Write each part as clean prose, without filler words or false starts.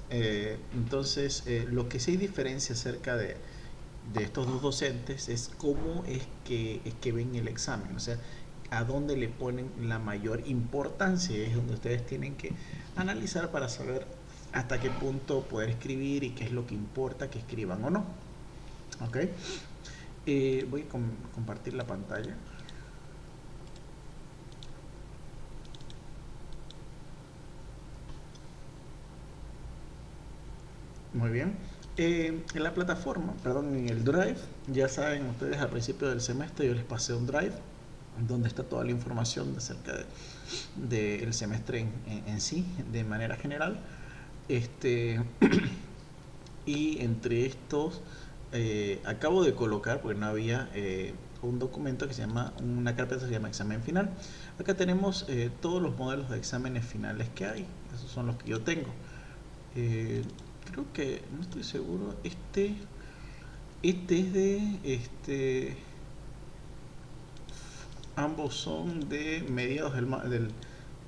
Entonces, lo que sí hay diferencia acerca de estos dos docentes es cómo es que ven el examen, o sea, a dónde le ponen la mayor importancia, es donde ustedes tienen que analizar para saber hasta qué punto poder escribir y qué es lo que importa que escriban o no. ¿Ok? Voy a compartir la pantalla. Muy bien. En la plataforma, perdón, en el Drive, ya saben ustedes al principio del semestre yo les pasé un Drive donde está toda la información acerca del semestre en sí, de manera general. Este, y entre estos, acabo de colocar, porque no había un documento que se llama, una carpeta que se llama examen final. Acá tenemos todos los modelos de exámenes finales que hay, esos son los que yo tengo. Eh, Creo que, no estoy seguro, este es ambos son de mediados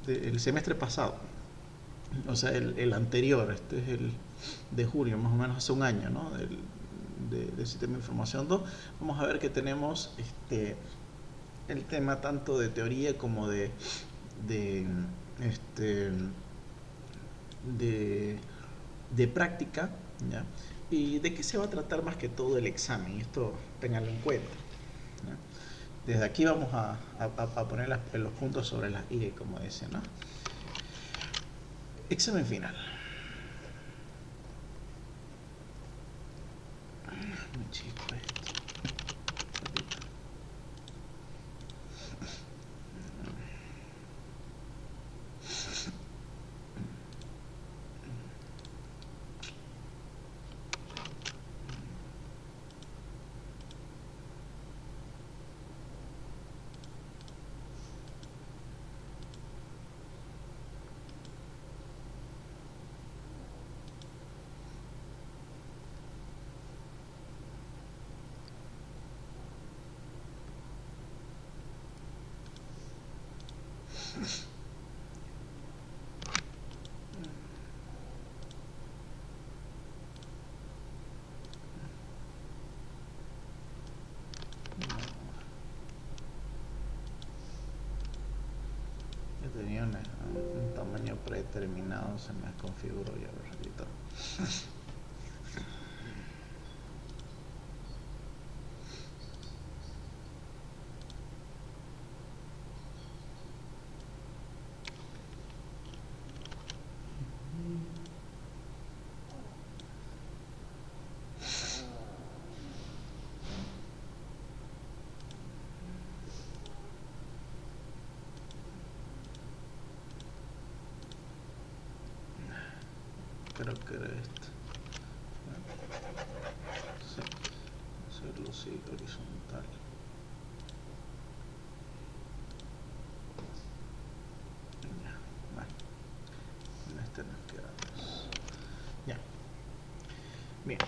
del semestre pasado, o sea, el anterior, este es el de julio, más o menos hace un año, ¿no? Del sistema de información 2. Vamos a ver que tenemos el tema tanto de teoría como de, este, de, de práctica, ¿ya? Y de qué se va a tratar más que todo el examen, esto tenganlo en cuenta, ¿ya? Desde aquí vamos a poner los puntos sobre las I, como dicen, ¿no? Examen final. Muy chico esto. Yo tenía un tamaño predeterminado, se me configuró ya un ratito. Creo que era esto. Sí, hacerlo así, horizontal. Ya, bueno, con este nos quedamos. Ya, bien.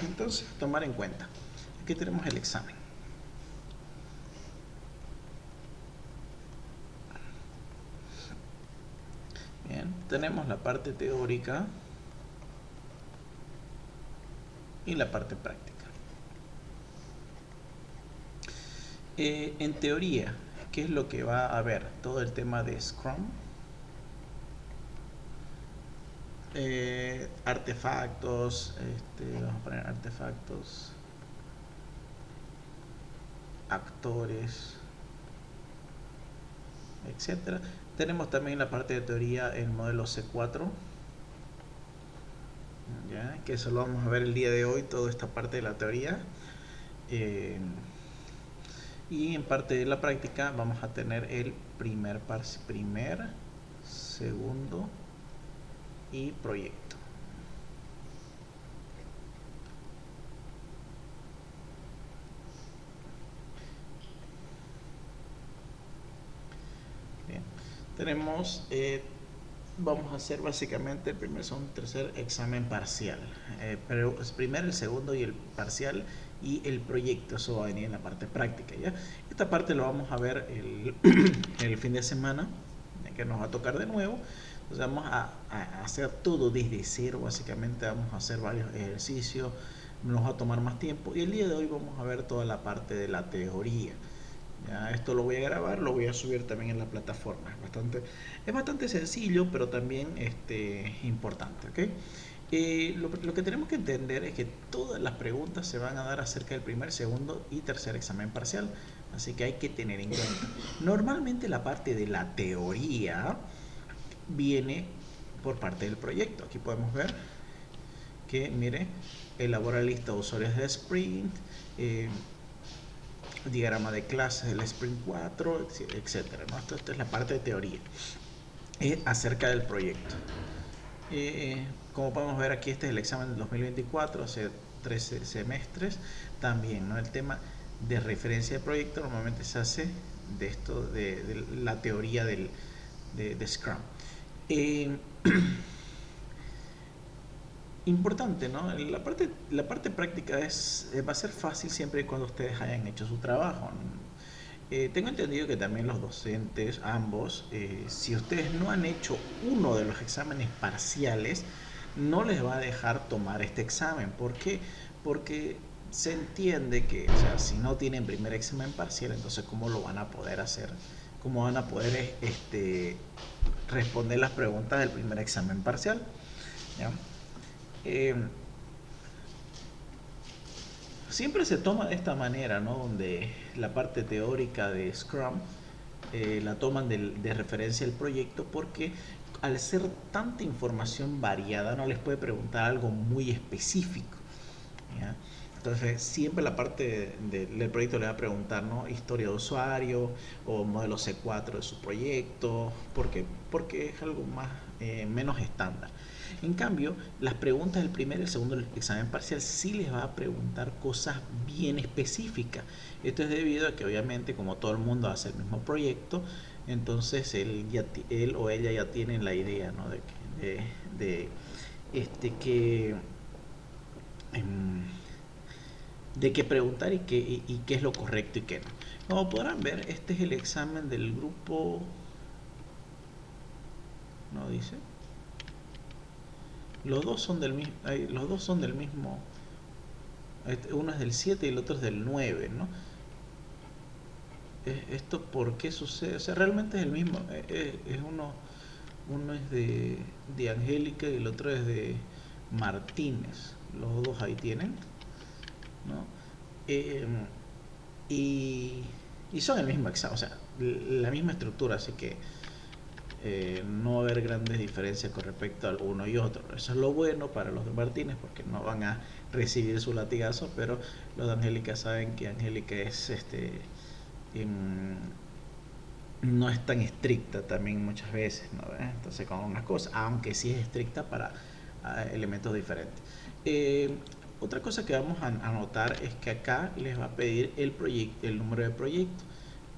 Entonces, tomar en cuenta. Aquí tenemos el examen. Bien, tenemos la parte teórica y la parte práctica. En teoría, ¿qué es lo que va a haber? Todo el tema de Scrum, artefactos, vamos a poner artefactos, actores, etcétera. Tenemos también la parte de teoría el modelo C4, ¿ya? Que eso lo vamos a ver el día de hoy, toda esta parte de la teoría. Y en parte de la práctica vamos a tener el primer, segundo y proyecto. Bien. Tenemos, vamos a hacer básicamente el primer, segundo, tercer examen parcial. Pero primero el segundo y el parcial y el proyecto, eso va a venir en la parte práctica, ¿ya? Esta parte lo vamos a ver el fin de semana, que nos va a tocar de nuevo, Entonces vamos a hacer todo desde cero, básicamente vamos a hacer varios ejercicios, nos va a tomar más tiempo y el día de hoy vamos a ver toda la parte de la teoría. Ya, esto lo voy a grabar, lo voy a subir también en la plataforma. Es bastante sencillo, pero también importante, ¿ok? Lo que tenemos que entender es que todas las preguntas se van a dar acerca del primer, segundo y tercer examen parcial, así que hay que tener en cuenta. Normalmente la parte de la teoría viene por parte del proyecto. Aquí podemos ver que, mire, elabora lista de usuarios de Sprint, diagrama de clases del Sprint 4, etcétera, ¿no? Esto es la parte de teoría acerca del proyecto. Como podemos ver aquí, este es el examen del 2024, hace 13 semestres. También, ¿no? El tema de referencia de proyecto normalmente se hace de esto, de la teoría de Scrum. Importante, ¿no? La parte práctica va a ser fácil siempre y cuando ustedes hayan hecho su trabajo. Tengo entendido que también los docentes, ambos, si ustedes no han hecho uno de los exámenes parciales, no les va a dejar tomar este examen. ¿Por qué? Porque se entiende que, o sea, si no tienen primer examen parcial, entonces ¿cómo lo van a poder hacer? ¿Cómo van a poder responder las preguntas del primer examen parcial? ¿Ya? Siempre se toma de esta manera, ¿no? Donde la parte teórica de Scrum la toman de referencia al proyecto, porque al ser tanta información variada no les puede preguntar algo muy específico, ¿ya? Entonces siempre la parte del proyecto le va a preguntar, ¿no? Historia de usuario o modelo C4 de su proyecto. ¿Por qué? Porque es algo más, menos estándar. En cambio, las preguntas del primer y el segundo examen parcial sí les va a preguntar cosas bien específicas. Esto es debido a que obviamente como todo el mundo hace el mismo proyecto, entonces él o ella ya tienen la idea, ¿no? Que de qué preguntar y qué es lo correcto y qué no. Como podrán ver, este es el examen del grupo, no dice, los dos son del mismo, uno es del 7 y el otro es del 9, ¿no? ¿Esto por qué sucede? O sea, realmente es el mismo, uno es de Angélica y el otro es de Martínez, los dos ahí tienen, ¿no? Eh, y, y son el mismo examen, o sea, la misma estructura, así que no va a haber grandes diferencias con respecto al uno y otro. Eso es lo bueno para los de Martínez, porque no van a recibir su latigazo, pero los de Angélica saben que Angélica es no es tan estricta también muchas veces, ¿no? Entonces con unas cosas, aunque sí es estricta para elementos diferentes. Otra cosa que vamos a anotar es que acá les va a pedir el número de proyecto,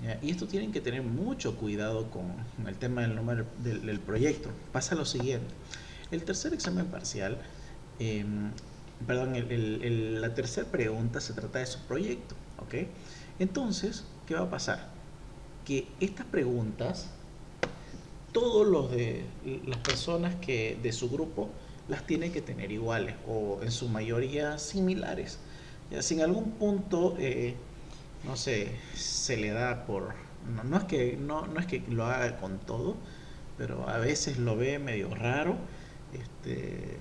¿ya? Y esto tienen que tener mucho cuidado con el tema del número del proyecto. Pasa lo siguiente: el tercer examen parcial, eh, perdón, la tercera pregunta se trata de su proyecto, ¿ok? Entonces, ¿qué va a pasar? Que estas preguntas, todos los de las personas que de su grupo las tienen que tener iguales o en su mayoría similares. Ya, si en algún punto, no sé, se le da por, no es que lo haga con todo, pero a veces lo ve medio raro, este,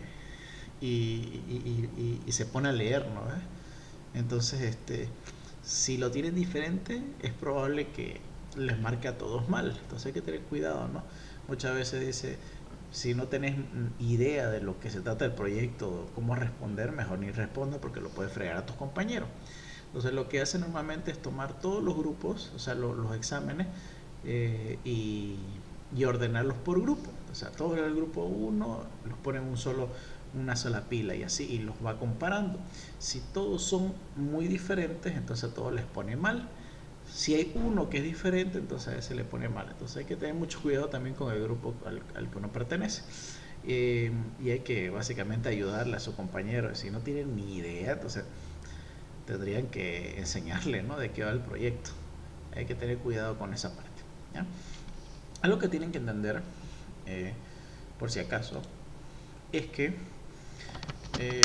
y se pone a leer, ¿no? Entonces, si lo tienen diferente, es probable que les marque a todos mal. Entonces hay que tener cuidado, ¿no? Muchas veces dice, si no tenés idea de lo que se trata del proyecto, cómo responder, mejor ni responde, porque lo puedes fregar a tus compañeros. Entonces lo que hace normalmente es tomar todos los grupos, o sea, los exámenes, y ordenarlos por grupo. O sea, todos el grupo 1 los ponen una sola pila y así, y los va comparando. Si todos son muy diferentes, entonces a todos les pone mal. Si hay uno que es diferente, entonces a ese le pone mal. Entonces hay que tener mucho cuidado también con el grupo al que uno pertenece. Y hay que básicamente ayudarle a su compañero. Si no tienen ni idea, entonces tendrían que enseñarle, ¿no?, de qué va el proyecto. Hay que tener cuidado con esa parte, ¿ya? Algo que tienen que entender, por si acaso, es que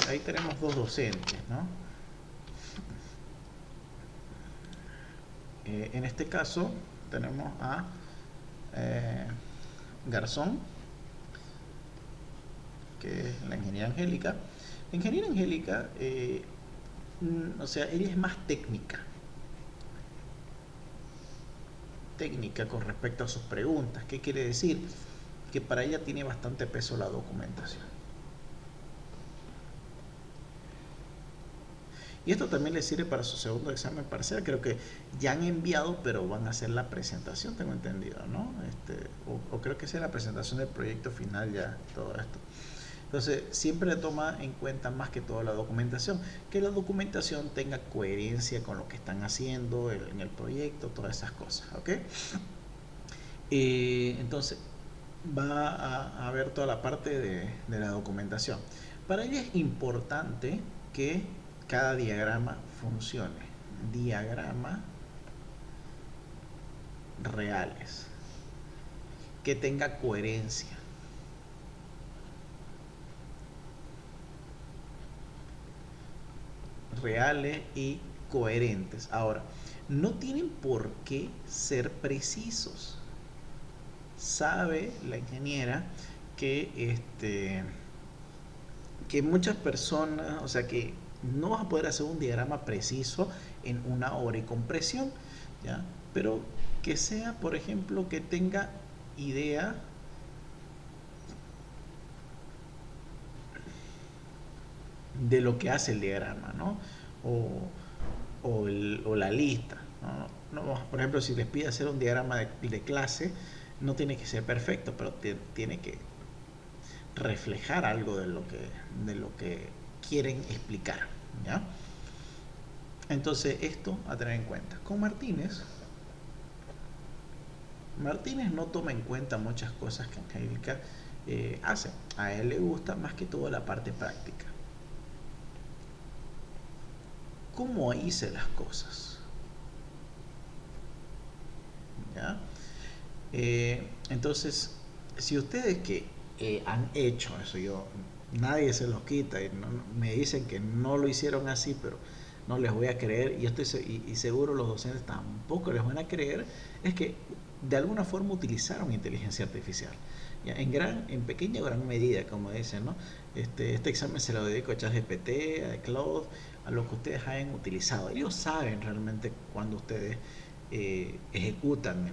ahí tenemos dos docentes, ¿no? En este caso tenemos a Garzón, que es la ingeniera Angélica. La ingeniera Angélica, o sea, ella es más técnica con respecto a sus preguntas. ¿Qué quiere decir? Que para ella tiene bastante peso la documentación. Y esto también le sirve para su segundo examen parcial. Creo que ya han enviado, pero van a hacer la presentación, tengo entendido, ¿no? O creo que sea la presentación del proyecto final ya, todo esto. Entonces, siempre toma en cuenta más que todo la documentación. Que la documentación tenga coherencia con lo que están haciendo en el proyecto, todas esas cosas, ¿ok? Entonces, va a ver toda la parte de la documentación. Para ella es importante que cada diagrama funcione. Diagrama reales. Que tenga coherencia. Reales y coherentes. Ahora, no tienen por qué ser precisos. Sabe la ingeniera que que muchas personas, o sea que no vas a poder hacer un diagrama preciso en una hora y con presión, ¿ya? Pero que sea, por ejemplo, que tenga idea de lo que hace el diagrama, ¿no? O la lista, ¿no? No, por ejemplo, si les pide hacer un diagrama de clase, no tiene que ser perfecto, pero tiene que reflejar algo de lo que quieren explicar, ¿ya? Entonces, esto a tener en cuenta. Con Martínez no toma en cuenta muchas cosas que Angélica hace. A él le gusta más que todo la parte práctica. ¿Cómo hice las cosas? ¿Ya? Entonces, si ustedes que han hecho eso, nadie se los quita y me dicen que no lo hicieron así, pero no les voy a creer, y y seguro los docentes tampoco les van a creer, es que de alguna forma utilizaron inteligencia artificial. ¿Ya? En pequeña o gran medida, como dicen, ¿no? Este examen se lo dedico a ChatGPT, a Claude, a lo que ustedes hayan utilizado. Ellos saben realmente cuando ustedes ejecutan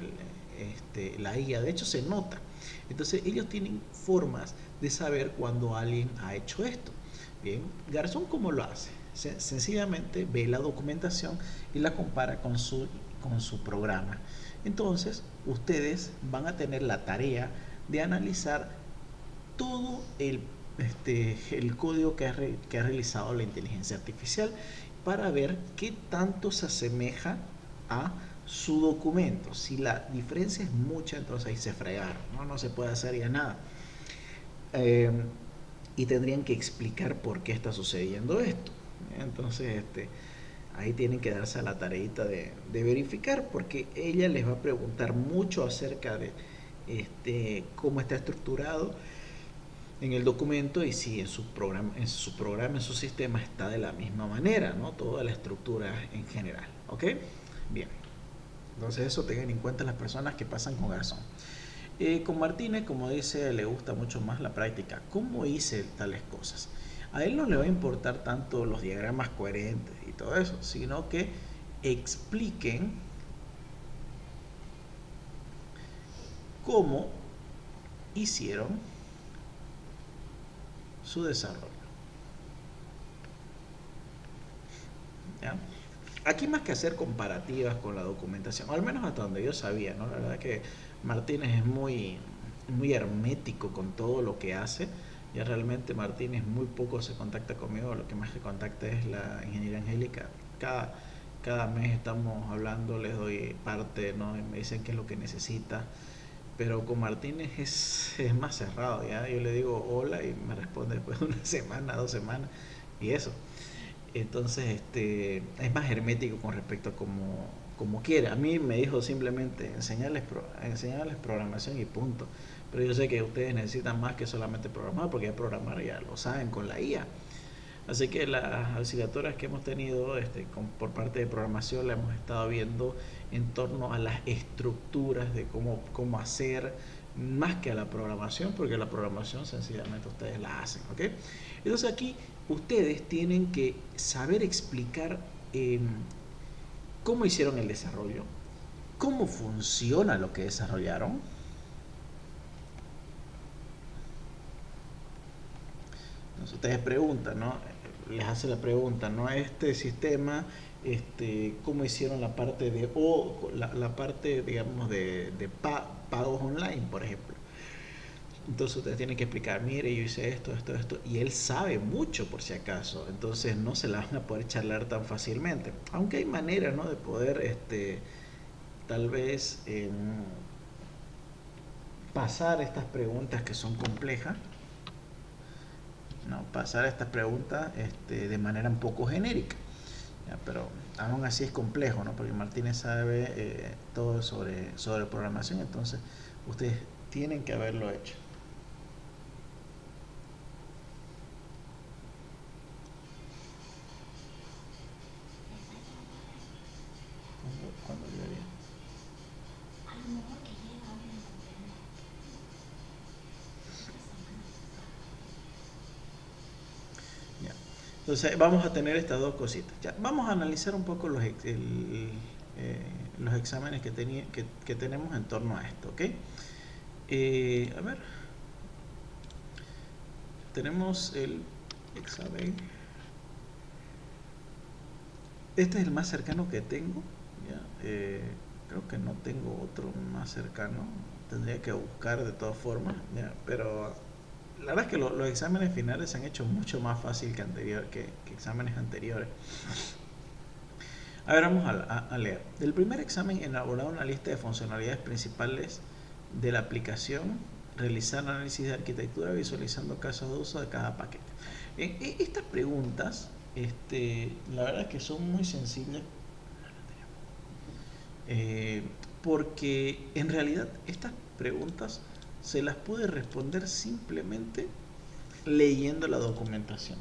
la IA, de hecho se nota. Entonces ellos tienen formas de saber cuando alguien ha hecho esto. Bien, Garzón, ¿cómo lo hace? Sencillamente ve la documentación y la compara con su programa. Entonces ustedes van a tener la tarea de analizar todo el código que ha realizado la inteligencia artificial para ver qué tanto se asemeja a su documento. Si la diferencia es mucha, entonces ahí se fregaron, no se puede hacer ya nada. Y tendrían que explicar por qué está sucediendo esto. Entonces, ahí tienen que darse a la tareita de verificar, porque ella les va a preguntar mucho acerca de cómo está estructurado en el documento y si en su programa, en su sistema está de la misma manera, ¿no? Toda la estructura en general, ¿ok? Bien. Entonces eso tengan en cuenta las personas que pasan con Garzón. Con Martínez, como dice, le gusta mucho más la práctica. ¿Cómo hice tales cosas? A él no le va a importar tanto los diagramas coherentes y todo eso, sino que expliquen cómo hicieron su desarrollo. ¿Ya? Aquí más que hacer comparativas con la documentación, o al menos hasta donde yo sabía, ¿no? La verdad que Martínez es muy hermético con todo lo que hace. Ya realmente Martínez muy poco se contacta conmigo, lo que más se contacta es la ingeniera Angélica. Cada mes estamos hablando, les doy parte, ¿no? Y me dicen qué es lo que necesita. Pero con Martínez es más cerrado, ¿ya? Yo le digo hola y me responde después de una semana, 2 semanas, y eso. Entonces, es más hermético con respecto a como quiere. A mí me dijo simplemente enseñarles programación y punto. pero yo sé que ustedes necesitan más que solamente programar, porque ya programar ya lo saben con la IA. Así que las asignaturas que hemos tenido por parte de programación la hemos estado viendo en torno a las estructuras de cómo hacer, más que a la programación, porque la programación sencillamente ustedes la hacen, ¿ok? Entonces aquí ustedes tienen que saber explicar cómo hicieron el desarrollo, cómo funciona lo que desarrollaron. Entonces ustedes preguntan, ¿no? Les hace la pregunta, ¿no? Este sistema, ¿cómo hicieron la parte la parte, digamos, de pagos online, por ejemplo? Entonces ustedes tienen que explicar, mire, yo hice esto, y él sabe mucho por si acaso, entonces no se la van a poder charlar tan fácilmente. Aunque hay maneras, ¿no? De poder, tal vez, pasar estas preguntas que son complejas, ¿no? Pasar estas preguntas de manera un poco genérica. ¿Ya? Pero aún así es complejo, ¿no? Porque Martínez sabe todo sobre programación, entonces ustedes tienen que haberlo hecho. ¿Cuándo llegaría? Ya. Entonces vamos a tener estas dos cositas. Ya, vamos a analizar un poco los exámenes que tenemos en torno a esto, ¿ok? A ver, tenemos el examen. Este es el más cercano que tengo. ¿Ya? Creo que no tengo otro más cercano. Tendría que buscar de todas formas. ¿Ya? Pero la verdad es que los exámenes finales se han hecho mucho más fácil que exámenes anteriores. A ver, vamos a leer. El primer examen, elaborar una lista de funcionalidades principales de la aplicación, realizar análisis de arquitectura visualizando casos de uso de cada paquete. Estas preguntas, la verdad es que son muy sensibles, eh, porque en realidad estas preguntas se las puede responder simplemente leyendo la documentación.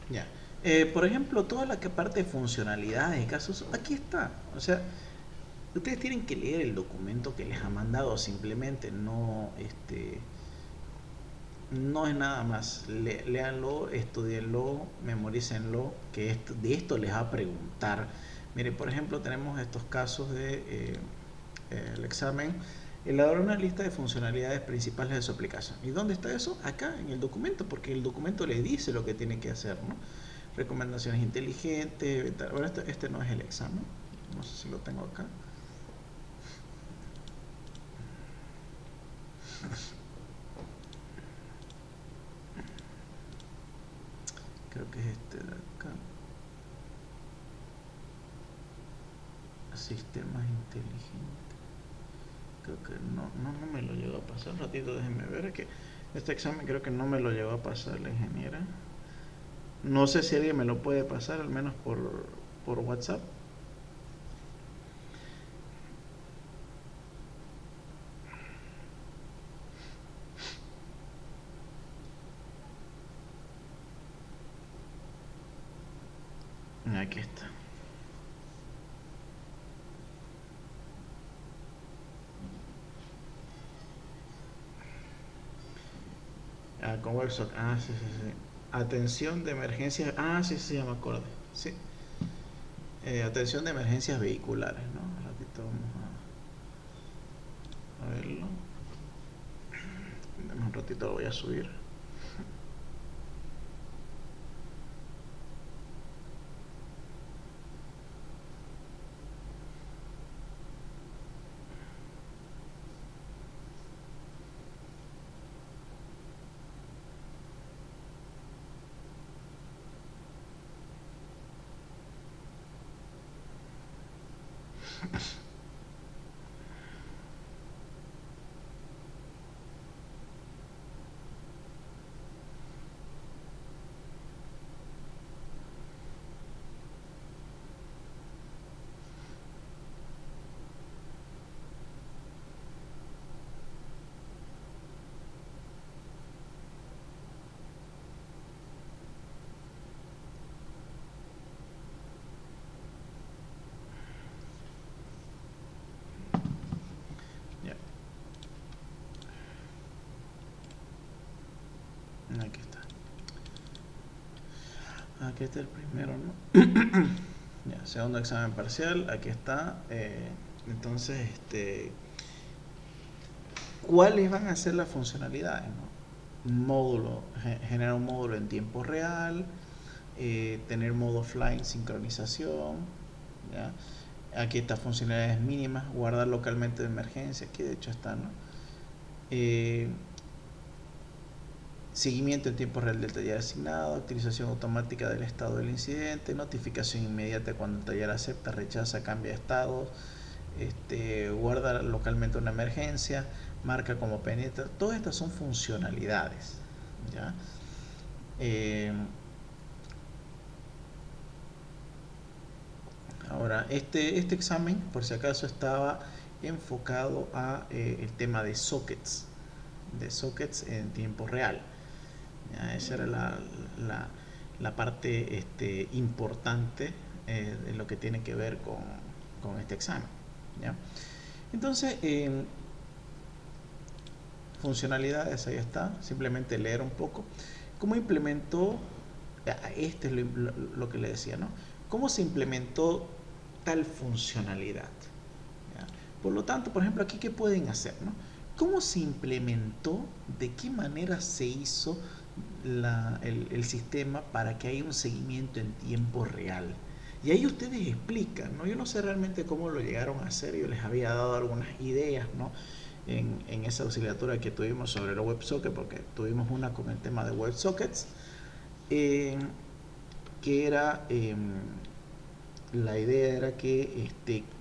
Ya. Por ejemplo, toda la parte de funcionalidades y casos, aquí está. O sea, ustedes tienen que leer el documento que les ha mandado simplemente, no, no es nada más. Léanlo, estudienlo, memorícenlo, que de esto les va a preguntar. Mire, por ejemplo, tenemos estos casos de el examen. Elaborar una lista de funcionalidades principales de su aplicación. ¿Y dónde está eso? Acá, en el documento, porque el documento le dice lo que tiene que hacer, ¿no? Recomendaciones inteligentes. Bueno, este no es el examen. No sé si lo tengo acá. Creo que es este de acá. Sistemas inteligentes. Creo que no me lo llegó a pasar. Un ratito, déjenme ver. Que este examen creo que no me lo llegó a pasar la ingeniera. No sé si alguien me lo puede pasar, al menos por WhatsApp. Aquí está. Ah, con WebSock. Ah, sí, sí, sí. Atención de emergencias. Ah, sí, sí, ya me acordé. Sí. Atención de emergencias vehiculares, ¿no? Un ratito vamos a verlo. Un ratito lo voy a subir. Aquí está. Aquí está el primero, ¿no? Ya, segundo examen parcial, aquí está. Entonces, ¿cuáles van a ser las funcionalidades? ¿No? Un módulo, generar un módulo en tiempo real, tener modo offline, sincronización, ¿ya? Aquí está funcionalidades mínimas, guardar localmente de emergencia, aquí de hecho está, ¿no? Eh, Seguimiento en tiempo real del taller asignado, actualización automática del estado del incidente, notificación inmediata cuando el taller acepta, rechaza, cambia de estado, guarda localmente una emergencia, marca como pendiente. Todas estas son funcionalidades, ¿ya? Eh, Ahora, este examen, por si acaso, estaba enfocado a el tema de sockets en tiempo real. ¿Ya? Esa era la parte importante de lo que tiene que ver con este examen. ¿Ya? Entonces, funcionalidades, ahí está, simplemente leer un poco. ¿Cómo implementó? Este es lo que le decía, ¿no? ¿Cómo se implementó tal funcionalidad? ¿Ya? Por lo tanto, por ejemplo, aquí, ¿qué pueden hacer? ¿No? ¿Cómo se implementó? ¿De qué manera se hizo el sistema para que haya un seguimiento en tiempo real? Y ahí ustedes explican, ¿no? Yo no sé realmente cómo lo llegaron a hacer, yo les había dado algunas ideas, ¿no? En esa auxiliatura que tuvimos sobre los WebSockets, porque tuvimos una con el tema de WebSockets, que era, la idea era que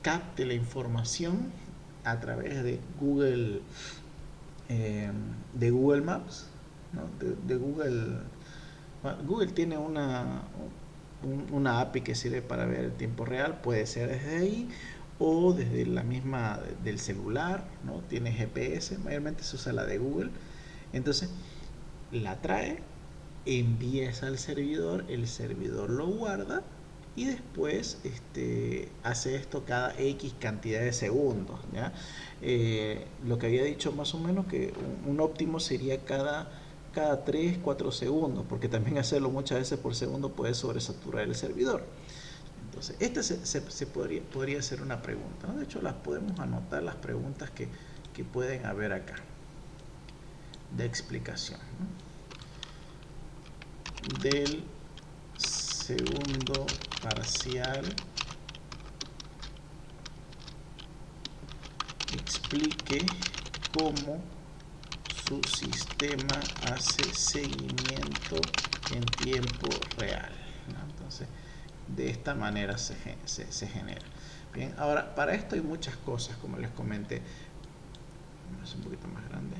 capte la información a través de Google Maps, ¿no? De Google. Bueno, Google tiene una API que sirve para ver el tiempo real, puede ser desde ahí o desde la misma del celular, ¿no? Tiene GPS, mayormente se usa la de Google. Entonces, la trae, envía esa al servidor, el servidor lo guarda y después hace esto cada X cantidad de segundos, ¿ya? Lo que había dicho más o menos que un óptimo sería cada 3 4 segundos, porque también hacerlo muchas veces por segundo puede sobresaturar el servidor. Entonces, podría ser una pregunta, ¿no? De hecho, las podemos anotar, las preguntas que pueden haber acá de explicación, ¿no? Del segundo parcial, explique cómo su sistema hace seguimiento en tiempo real, ¿no? Entonces, de esta manera se genera. Bien, ahora, para esto hay muchas cosas, como les comenté. Es un poquito más grande.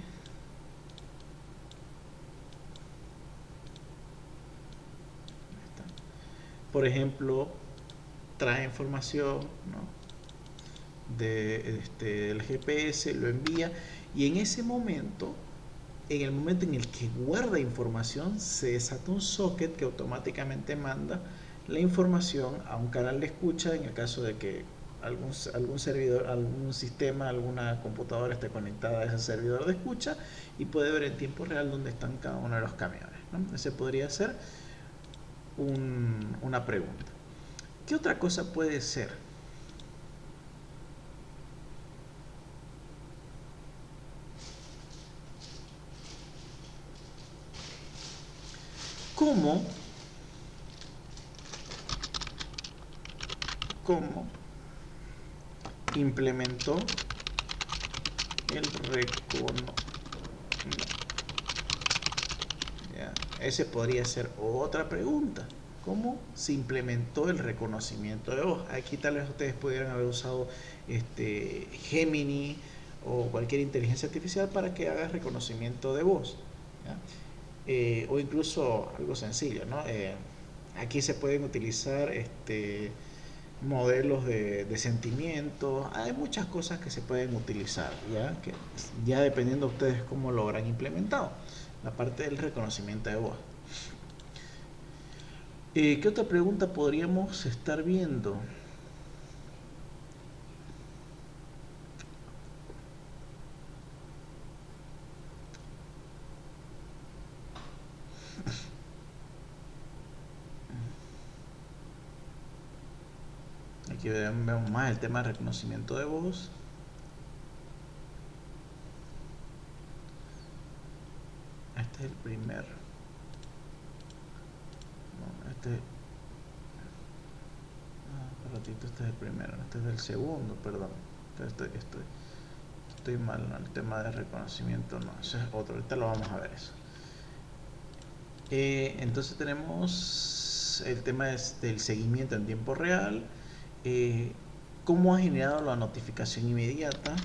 Por ejemplo, trae información, ¿no? Del GPS, lo envía y en ese momento, en el momento en el que guarda información, se desata un socket que automáticamente manda la información a un canal de escucha en el caso de que algún servidor, algún sistema, alguna computadora esté conectada a ese servidor de escucha y puede ver en tiempo real dónde están cada uno de los camiones, ¿no? Ese podría ser una pregunta. ¿Qué otra cosa puede ser? ¿Cómo implementó el reconocimiento? Ese podría ser otra pregunta. ¿Cómo se implementó el reconocimiento de voz? Aquí tal vez ustedes pudieran haber usado Gemini o cualquier inteligencia artificial para que haga reconocimiento de voz, ¿ya? O incluso algo sencillo, ¿no? Aquí se pueden utilizar modelos de sentimientos. Hay muchas cosas que se pueden utilizar, ya dependiendo de ustedes cómo lo habrán implementado. La parte del reconocimiento de voz. ¿Qué otra pregunta podríamos estar viendo? Aquí vemos más el tema de reconocimiento de voz. Este es el primer. No, este. Un ratito, este es el primero. Este es el segundo, perdón. Estoy mal, ¿no? El tema de reconocimiento, no. Ese es otro. Ahorita lo vamos a ver eso. Entonces tenemos el tema del seguimiento en tiempo real. Cómo ha generado la notificación inmediata.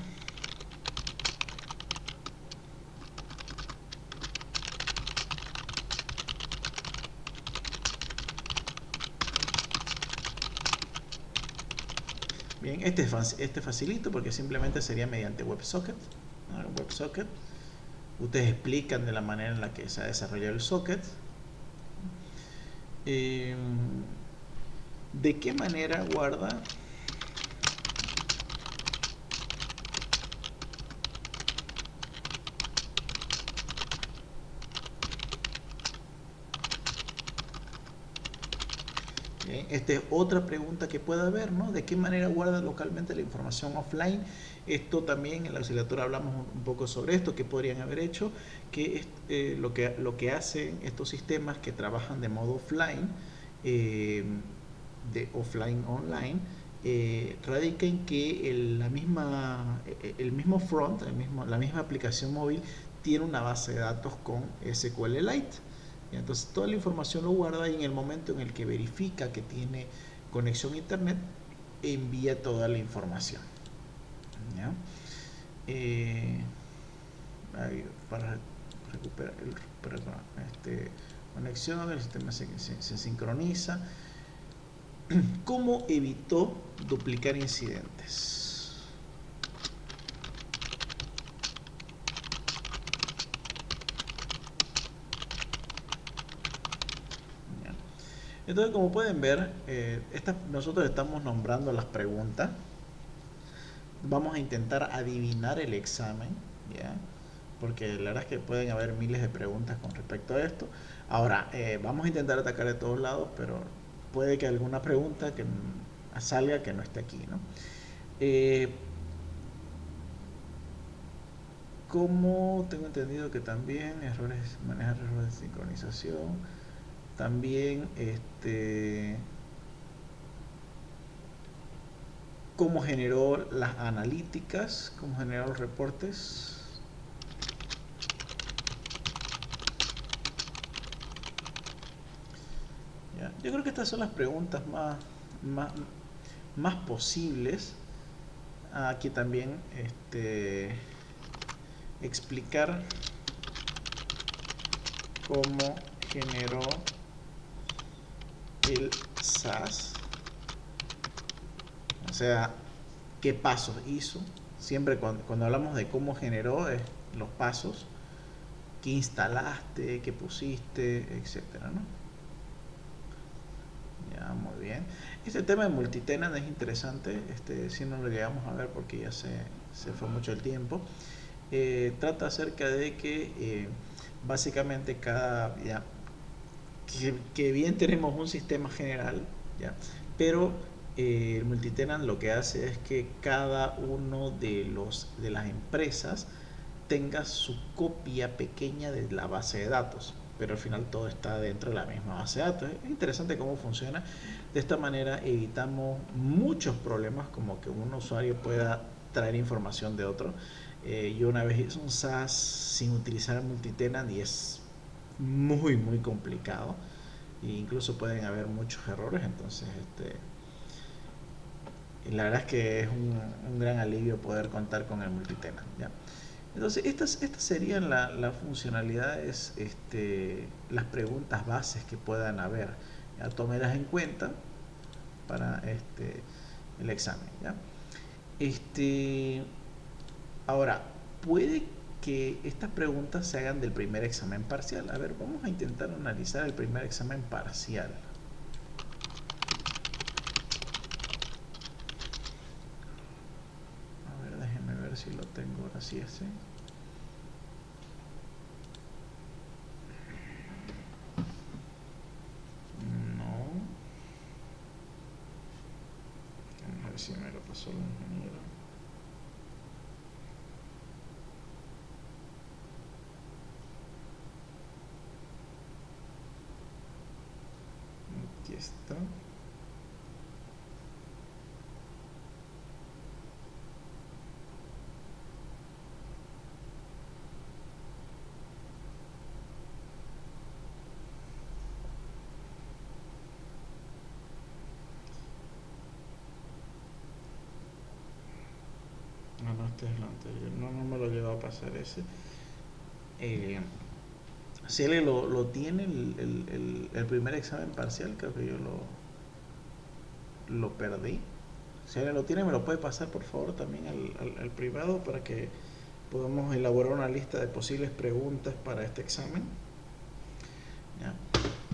Bien, este facilito porque simplemente sería mediante WebSocket, ¿no? WebSocket. Ustedes explican de la manera en la que se ha desarrollado el socket. ¿De qué manera guarda? Bien, esta es otra pregunta que puede haber, ¿no? ¿De qué manera guarda localmente la información offline? Esto también en la auxiliatura hablamos un poco sobre esto, que podrían haber hecho, que es lo que hacen estos sistemas que trabajan de modo offline, de offline online, radica en que el mismo front, la misma aplicación móvil tiene una base de datos con SQLite. Y entonces toda la información lo guarda y en el momento en el que verifica que tiene conexión a internet, envía toda la información. ¿Ya? Para recuperar conexión, el sistema se sincroniza. ¿Cómo evitó duplicar incidentes? ¿Ya? Entonces, como pueden ver, nosotros estamos nombrando las preguntas. Vamos a intentar adivinar el examen, ¿ya? Porque la verdad es que pueden haber miles de preguntas con respecto a esto. Ahora, vamos a intentar atacar de todos lados, pero puede que alguna pregunta que salga que no esté aquí, ¿no? Como tengo entendido que también manejar errores de sincronización, también cómo generó las analíticas, cómo generó los reportes. ¿Ya? Yo creo que estas son las preguntas más posibles. Aquí también explicar cómo generó el SAS, o sea, qué pasos hizo. Siempre cuando hablamos de cómo generó, es los pasos, qué instalaste, qué pusiste, etcétera, ¿no? Ya, muy bien. Este tema de multitenant es interesante, si no lo llegamos a ver porque ya se fue mucho el tiempo. Trata acerca de que básicamente que bien tenemos un sistema general, ¿ya? Pero el multitenant lo que hace es que cada uno de las empresas tenga su copia pequeña de la base de datos, pero al final todo está dentro de la misma base de datos. Es interesante cómo funciona. De esta manera evitamos muchos problemas, como que un usuario pueda traer información de otro. Yo una vez hice un SaaS sin utilizar multitenant y es muy complicado, e incluso pueden haber muchos errores. Entonces la verdad es que es un gran alivio poder contar con el multitenant, ¿ya? Entonces estas serían las funcionalidades, las preguntas bases que puedan haber, ya tómelas en cuenta para el examen, ¿ya? Ahora, puede que estas preguntas se hagan del primer examen parcial. A ver, vamos a intentar analizar el primer examen parcial. A ver, déjenme ver si lo tengo ahora sí ese. No. pasó el ingeniero. Aquí está. Ah, no, este es el anterior. No, no me lo lleva a pasar ese. Eh, si él lo tiene, el primer examen parcial, creo que yo lo perdí. Si alguien lo tiene, me lo puede pasar por favor también al privado para que podamos elaborar una lista de posibles preguntas para este examen. ¿Ya?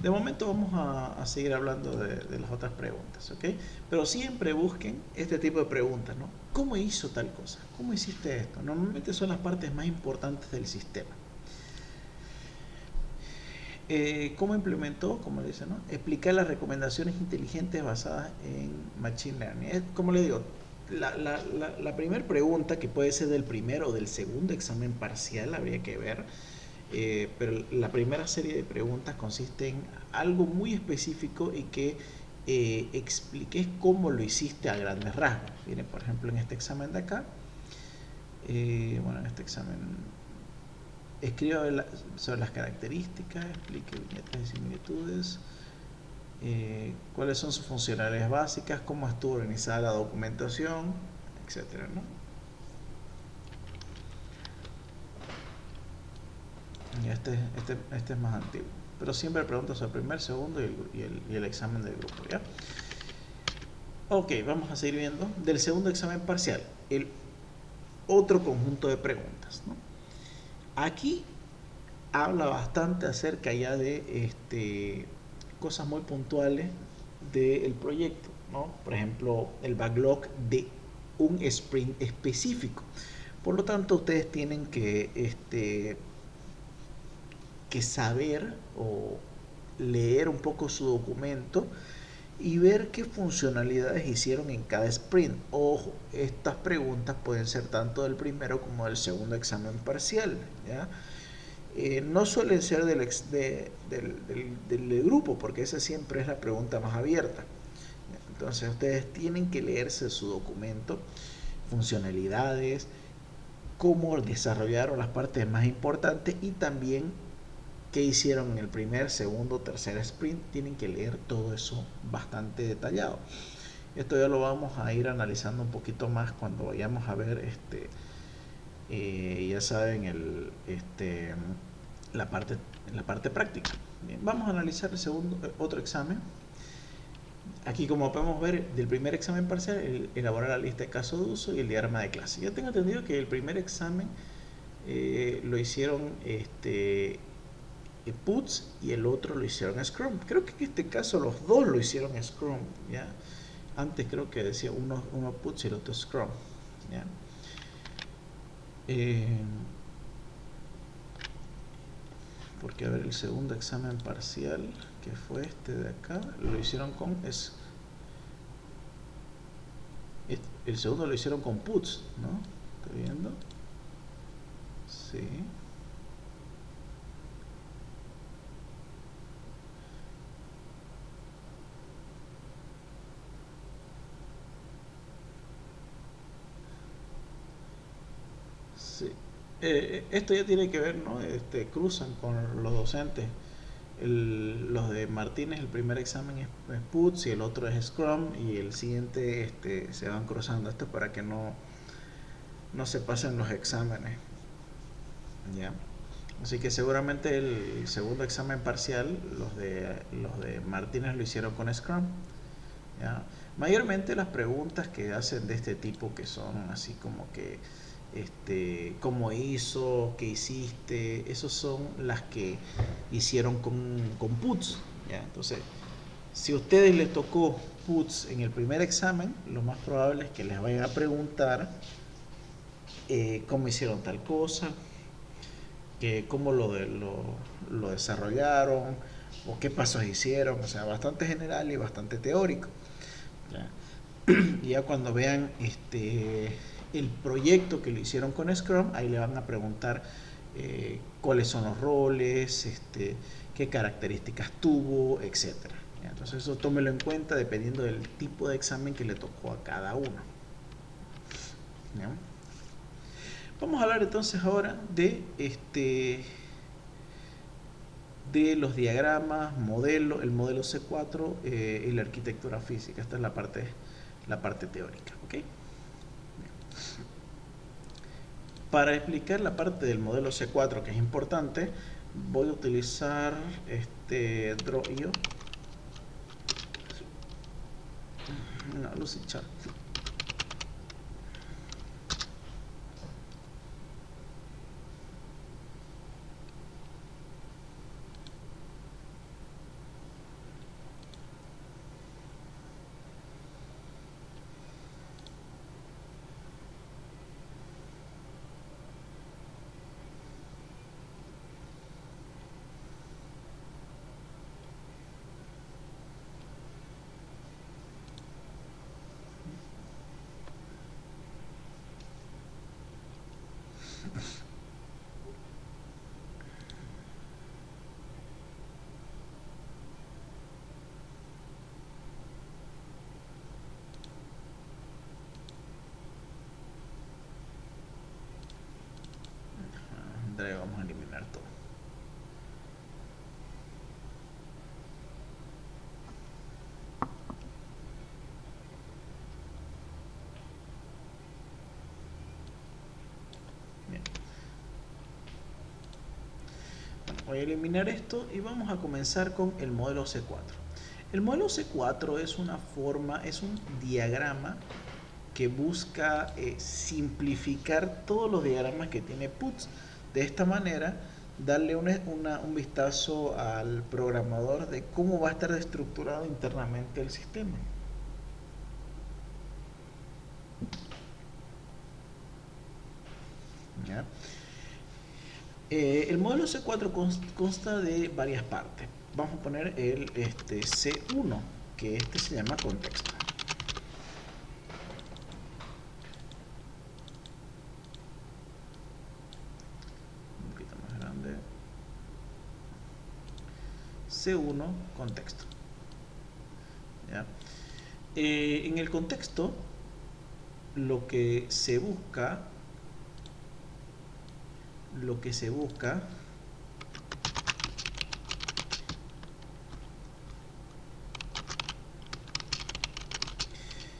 De momento vamos a seguir hablando de las otras preguntas, ¿ok? Pero siempre busquen este tipo de preguntas, ¿no? ¿Cómo hizo tal cosa? ¿Cómo hiciste esto? Normalmente son las partes más importantes del sistema. ¿Cómo implementó? Como le dice, ¿no? Explicar las recomendaciones inteligentes basadas en Machine Learning. Como le digo, la primera pregunta, que puede ser del primero o del segundo examen parcial, habría que ver, pero la primera serie de preguntas consiste en algo muy específico y que expliques cómo lo hiciste a grandes rasgos. Miren, por ejemplo, en este examen de acá, bueno, en este examen escriba sobre las características, explique viñetas y similitudes, cuáles son sus funcionalidades básicas, cómo estuvo organizada la documentación, etcétera, ¿no? Y este es más antiguo. Pero siempre preguntas sobre el primer, segundo y el examen del grupo, ¿ya? Ok, vamos a seguir viendo. Del segundo examen parcial, el otro conjunto de preguntas, ¿no? Aquí habla bastante acerca ya de cosas muy puntuales del proyecto, ¿no? Por ejemplo, el backlog de un sprint específico. Por lo tanto, ustedes tienen que saber o leer un poco su documento y ver qué funcionalidades hicieron en cada sprint. Ojo, estas preguntas pueden ser tanto del primero como del segundo examen parcial, ¿ya? No suelen ser del grupo, porque esa siempre es la pregunta más abierta. Entonces ustedes tienen que leerse su documento, funcionalidades, cómo desarrollaron las partes más importantes y también qué hicieron en el primer, segundo, tercer sprint. Tienen que leer todo eso bastante detallado. Esto ya lo vamos a ir analizando un poquito más cuando vayamos a ver ya saben la parte práctica. Bien, vamos a analizar el segundo, otro examen. Aquí, como podemos ver, del primer examen parcial, elaborar la lista de casos de uso y el diagrama de clase. Yo tengo entendido que el primer examen lo hicieron PUTS y el otro lo hicieron Scrum. Creo que en este caso los dos lo hicieron Scrum, ¿ya? Antes creo que decía uno PUTS y el otro Scrum, ¿ya? Porque a ver, el segundo examen parcial, que fue este de acá, lo hicieron con el segundo lo hicieron con puts, ¿no? ¿Estoy viendo? Sí. Sí. Esto ya tiene que ver, ¿no? Cruzan con los docentes. Los de Martínez, el primer examen es PUTS y el otro es Scrum, y el siguiente se van cruzando. Esto para que no se pasen los exámenes, ¿ya? Así que seguramente el segundo examen parcial, los de Martínez lo hicieron con Scrum, ¿ya? Mayormente las preguntas que hacen de este tipo, que son así como que cómo hizo, qué hiciste, esos son las que hicieron con PUTS, ¿ya? Entonces, si a ustedes les tocó PUTS en el primer examen, lo más probable es que les vayan a preguntar cómo hicieron tal cosa, cómo lo desarrollaron o qué pasos hicieron. O sea, bastante general y bastante teórico, ¿ya? Y ya cuando vean el proyecto que lo hicieron con Scrum, ahí le van a preguntar cuáles son los roles, qué características tuvo, etcétera. Entonces eso tómelo en cuenta dependiendo del tipo de examen que le tocó a cada uno. ¿Ya? Vamos a hablar entonces ahora de los diagramas, el modelo C4 y la arquitectura física. Esta es la parte teórica. ¿Okay? Para explicar la parte del modelo C4, que es importante, voy a utilizar Draw.io. No, Lucidchart. Vamos a eliminar todo. Bien. Bueno, voy a eliminar esto y vamos a comenzar con el modelo C4. El modelo C4 es un diagrama que busca simplificar todos los diagramas que tiene PUTS. De esta manera, darle un vistazo al programador de cómo va a estar estructurado internamente el sistema. ¿Ya? El modelo C4 consta de varias partes. Vamos a poner el C1, que se llama contexto. Un poquito más grande. C1, contexto. ¿Ya? En el contexto, lo que se busca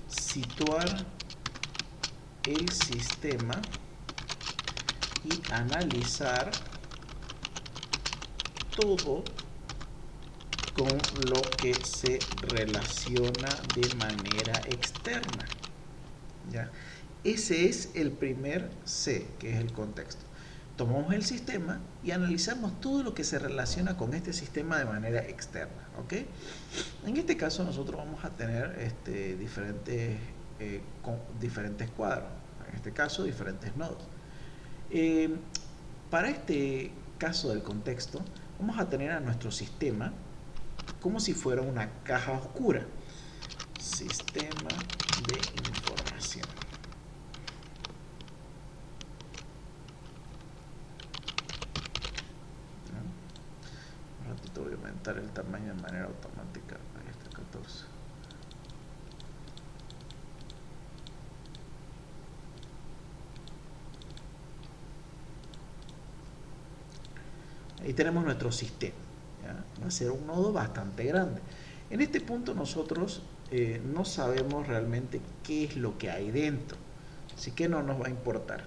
situar el sistema y analizar todo con lo que se relaciona de manera externa. ¿Ya? Ese es el primer C, que es el contexto. Tomamos el sistema y analizamos todo lo que se relaciona con este sistema de manera externa. ¿Okay? En este caso nosotros vamos a tener diferentes cuadros, en este caso diferentes nodos. Para este caso del contexto, vamos a tener a nuestro sistema como si fuera una caja oscura. Sistema de información. Un ratito voy a aumentar el tamaño de manera automática. Ahí está, 14. Ahí tenemos nuestro sistema. ¿Ya? Va a ser un nodo bastante grande. En este punto nosotros no sabemos realmente qué es lo que hay dentro, así que no nos va a importar.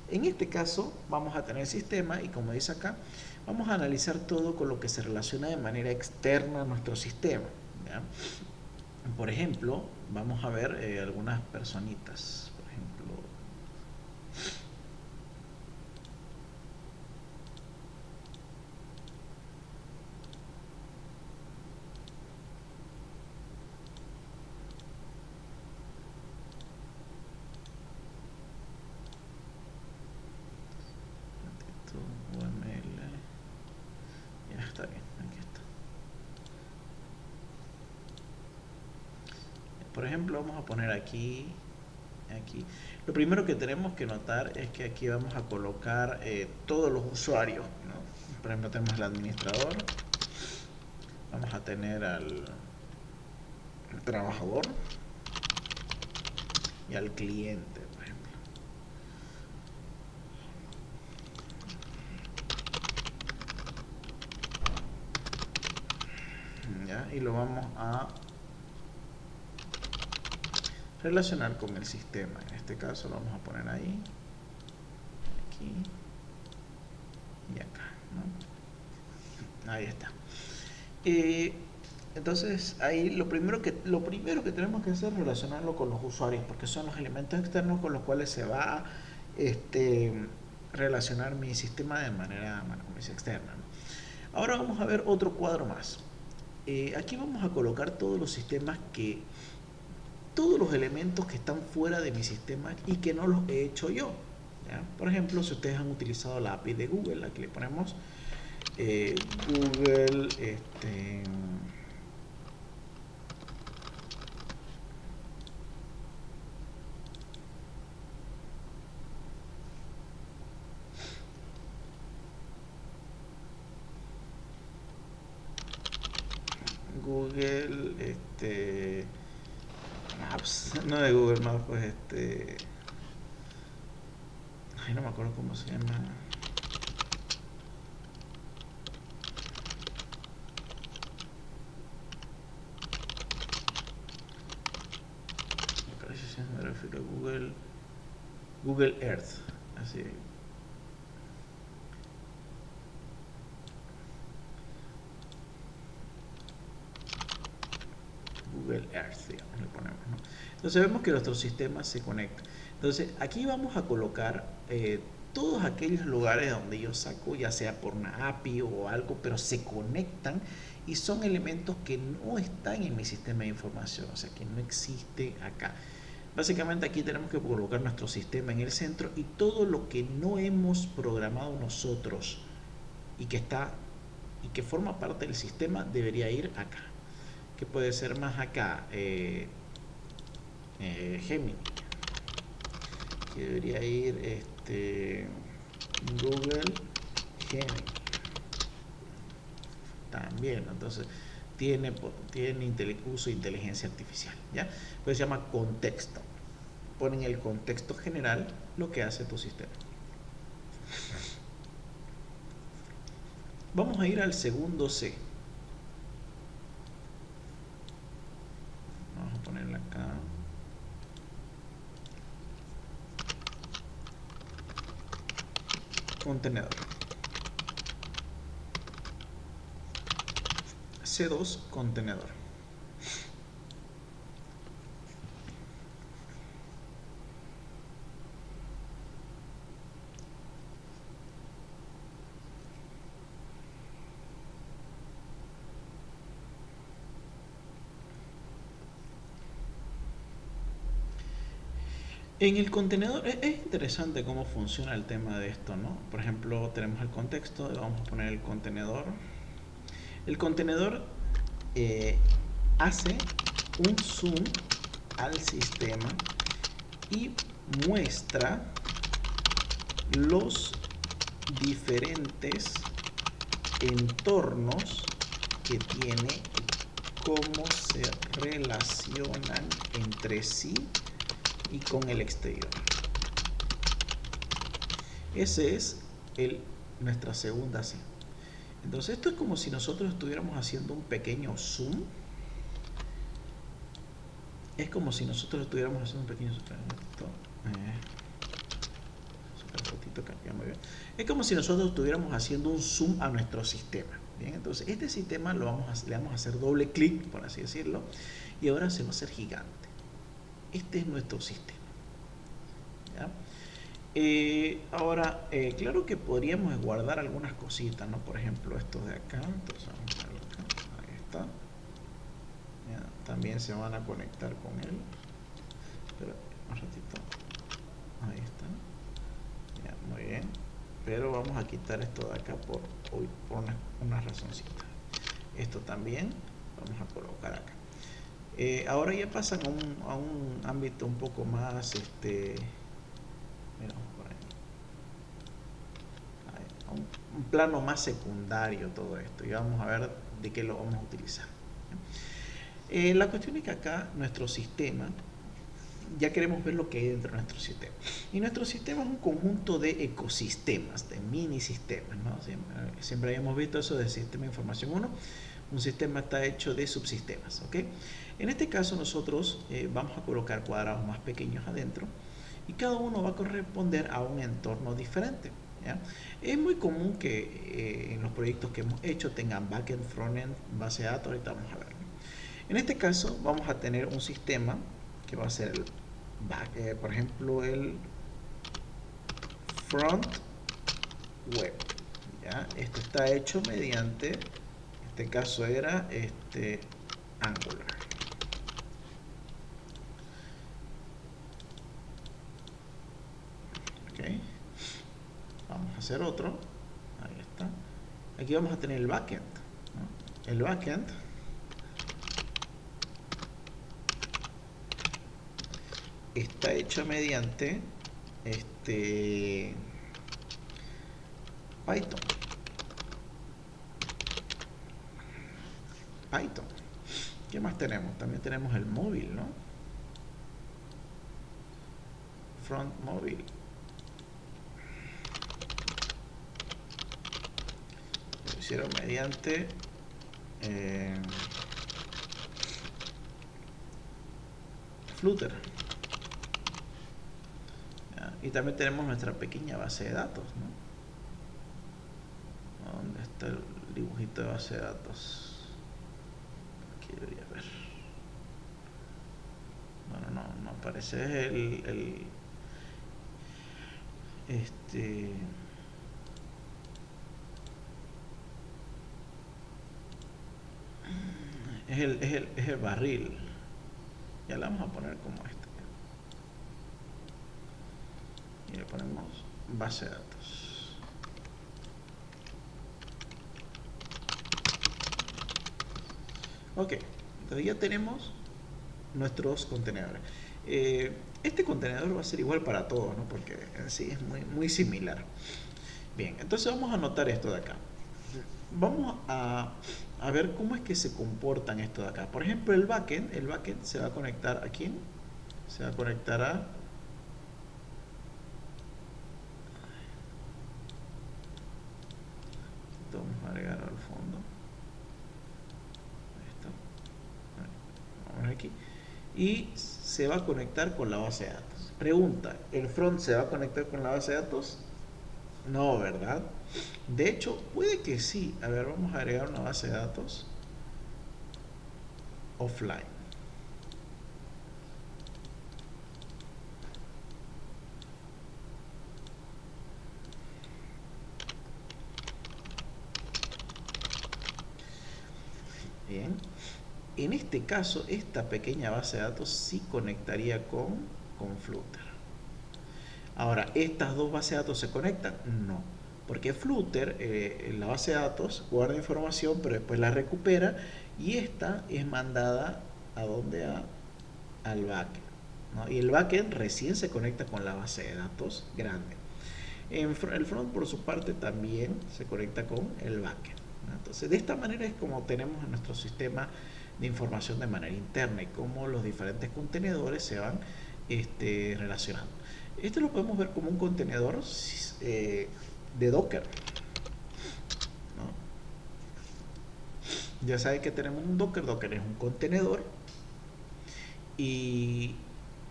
En este caso vamos a tener el sistema y, como dice acá, vamos a analizar todo con lo que se relaciona de manera externa a nuestro sistema. ¿Ya? Por ejemplo, vamos a ver algunas personitas. Por ejemplo, UML. Ya está bien, aquí está. Por ejemplo, vamos a poner aquí. Lo primero que tenemos que notar es que aquí vamos a colocar todos los usuarios, ¿no? Por ejemplo, tenemos al administrador, vamos a tener al trabajador y al cliente, por ejemplo. ¿Ya? Y lo vamos a relacionar con el sistema. En este caso lo vamos a poner ahí, aquí y acá, ¿no? Ahí está. Entonces ahí lo primero que tenemos que hacer es relacionarlo con los usuarios, porque son los elementos externos con los cuales se va a relacionar mi sistema de manera externa, ¿no? Ahora vamos a ver otro cuadro más. Aquí vamos a colocar todos los sistemas todos los elementos que están fuera de mi sistema y que no los he hecho yo, ¿ya? Por ejemplo, si ustedes han utilizado la API de Google, aquí le ponemos Google Google Maps, no de Google Maps, pues ay, no me acuerdo cómo se llama. Me refiero a Google Earth, así. Google Earth, digamos, le ponemos, ¿no? Entonces vemos que nuestro sistema se conecta. Entonces aquí vamos a colocar todos aquellos lugares donde yo saco, ya sea por una API o algo, pero se conectan y son elementos que no están en mi sistema de información, o sea, que no existe acá. Básicamente aquí tenemos que colocar nuestro sistema en el centro y todo lo que no hemos programado nosotros y que forma parte del sistema debería ir acá. Que puede ser más acá, Gemini, que debería ir Google Gemini también. Entonces tiene uso de inteligencia artificial, ¿ya? Pues se llama contexto. Ponen el contexto general lo que hace tu sistema. Vamos a ir al segundo C. Vamos a ponerla acá. Contenedor. C2, contenedor. En el contenedor es interesante cómo funciona el tema de esto, ¿no? Por ejemplo, tenemos el contexto, vamos a poner el contenedor. El contenedor hace un zoom al sistema y muestra los diferentes entornos que tiene y cómo se relacionan entre sí y con el exterior. Ese es nuestra segunda C. Entonces esto es como si nosotros estuviéramos haciendo un pequeño zoom. Es como si nosotros estuviéramos haciendo un pequeño zoom. Es como si nosotros estuviéramos haciendo un zoom a nuestro sistema. Bien, entonces este sistema le vamos a hacer doble clic, por así decirlo, y ahora se va a hacer gigante. Este es nuestro sistema, ¿ya? Ahora, claro que podríamos guardar algunas cositas, ¿no? Por ejemplo, estos de acá. Entonces vamos a ponerlo acá. Ahí está. ¿Ya? También se van a conectar con él. Pero un ratito. Ahí está. Ya, muy bien. Pero vamos a quitar esto de acá por una razoncita. Esto también vamos a colocar acá. Ahora ya pasan a un ámbito un poco más, mira, por ahí, a un plano más secundario todo esto. Y vamos a ver de qué lo vamos a utilizar. La cuestión es que acá nuestro sistema, ya queremos ver lo que hay dentro de nuestro sistema. Y nuestro sistema es un conjunto de ecosistemas, de mini sistemas, ¿no? Siempre habíamos visto eso del sistema de información 1. Un sistema está hecho de subsistemas, ¿ok? En este caso nosotros vamos a colocar cuadrados más pequeños adentro y cada uno va a corresponder a un entorno diferente, ¿ya? Es muy común que en los proyectos que hemos hecho tengan backend, frontend, base de datos, ahorita vamos a ver. En este caso vamos a tener un sistema que va a ser el por ejemplo el front web, ¿ya? Esto está hecho mediante, en este caso era Angular. Okay. Vamos a hacer otro. Ahí está. Aquí vamos a tener el backend, ¿no? El backend está hecho mediante Python. Python. ¿Qué más tenemos? También tenemos el móvil, ¿no? Front móvil. Lo hicieron mediante Flutter. ¿Ya? Y también tenemos nuestra pequeña base de datos, ¿no? ¿Dónde está el dibujito de base de datos? Aquí debería ver. Bueno, no aparece es el barril. Ya la vamos a poner como este. Y le ponemos base de datos. Ok, entonces ya tenemos nuestros contenedores. Este contenedor va a ser igual para todos, ¿no? Porque en sí es muy similar. Bien, entonces vamos a anotar esto de acá. Vamos a ver cómo es que se comportan esto de acá. Por ejemplo, el backend se va a conectar a ¿quién? Se va a conectar a vamos a agregar al fondo. Ahí está. Vamos aquí. Y se va a conectar con la base de datos. Pregunta, ¿el front se va a conectar con la base de datos? No, ¿verdad? De hecho, puede que sí. A ver, vamos a agregar una base de datos offline. Bien. En este caso, esta pequeña base de datos sí conectaría con Flutter. Ahora, ¿estas dos bases de datos se conectan? No. Porque Flutter, en la base de datos, guarda información, pero después la recupera y esta es mandada ¿a dónde? Al backend, ¿no? Y el backend recién se conecta con la base de datos grande. El front, por su parte, también se conecta con el backend, ¿no? Entonces, de esta manera es como tenemos en nuestro sistema de información de manera interna y cómo los diferentes contenedores se van relacionando. Este lo podemos ver como un contenedor de Docker, ¿no? Ya sabe que tenemos un Docker. Docker es un contenedor y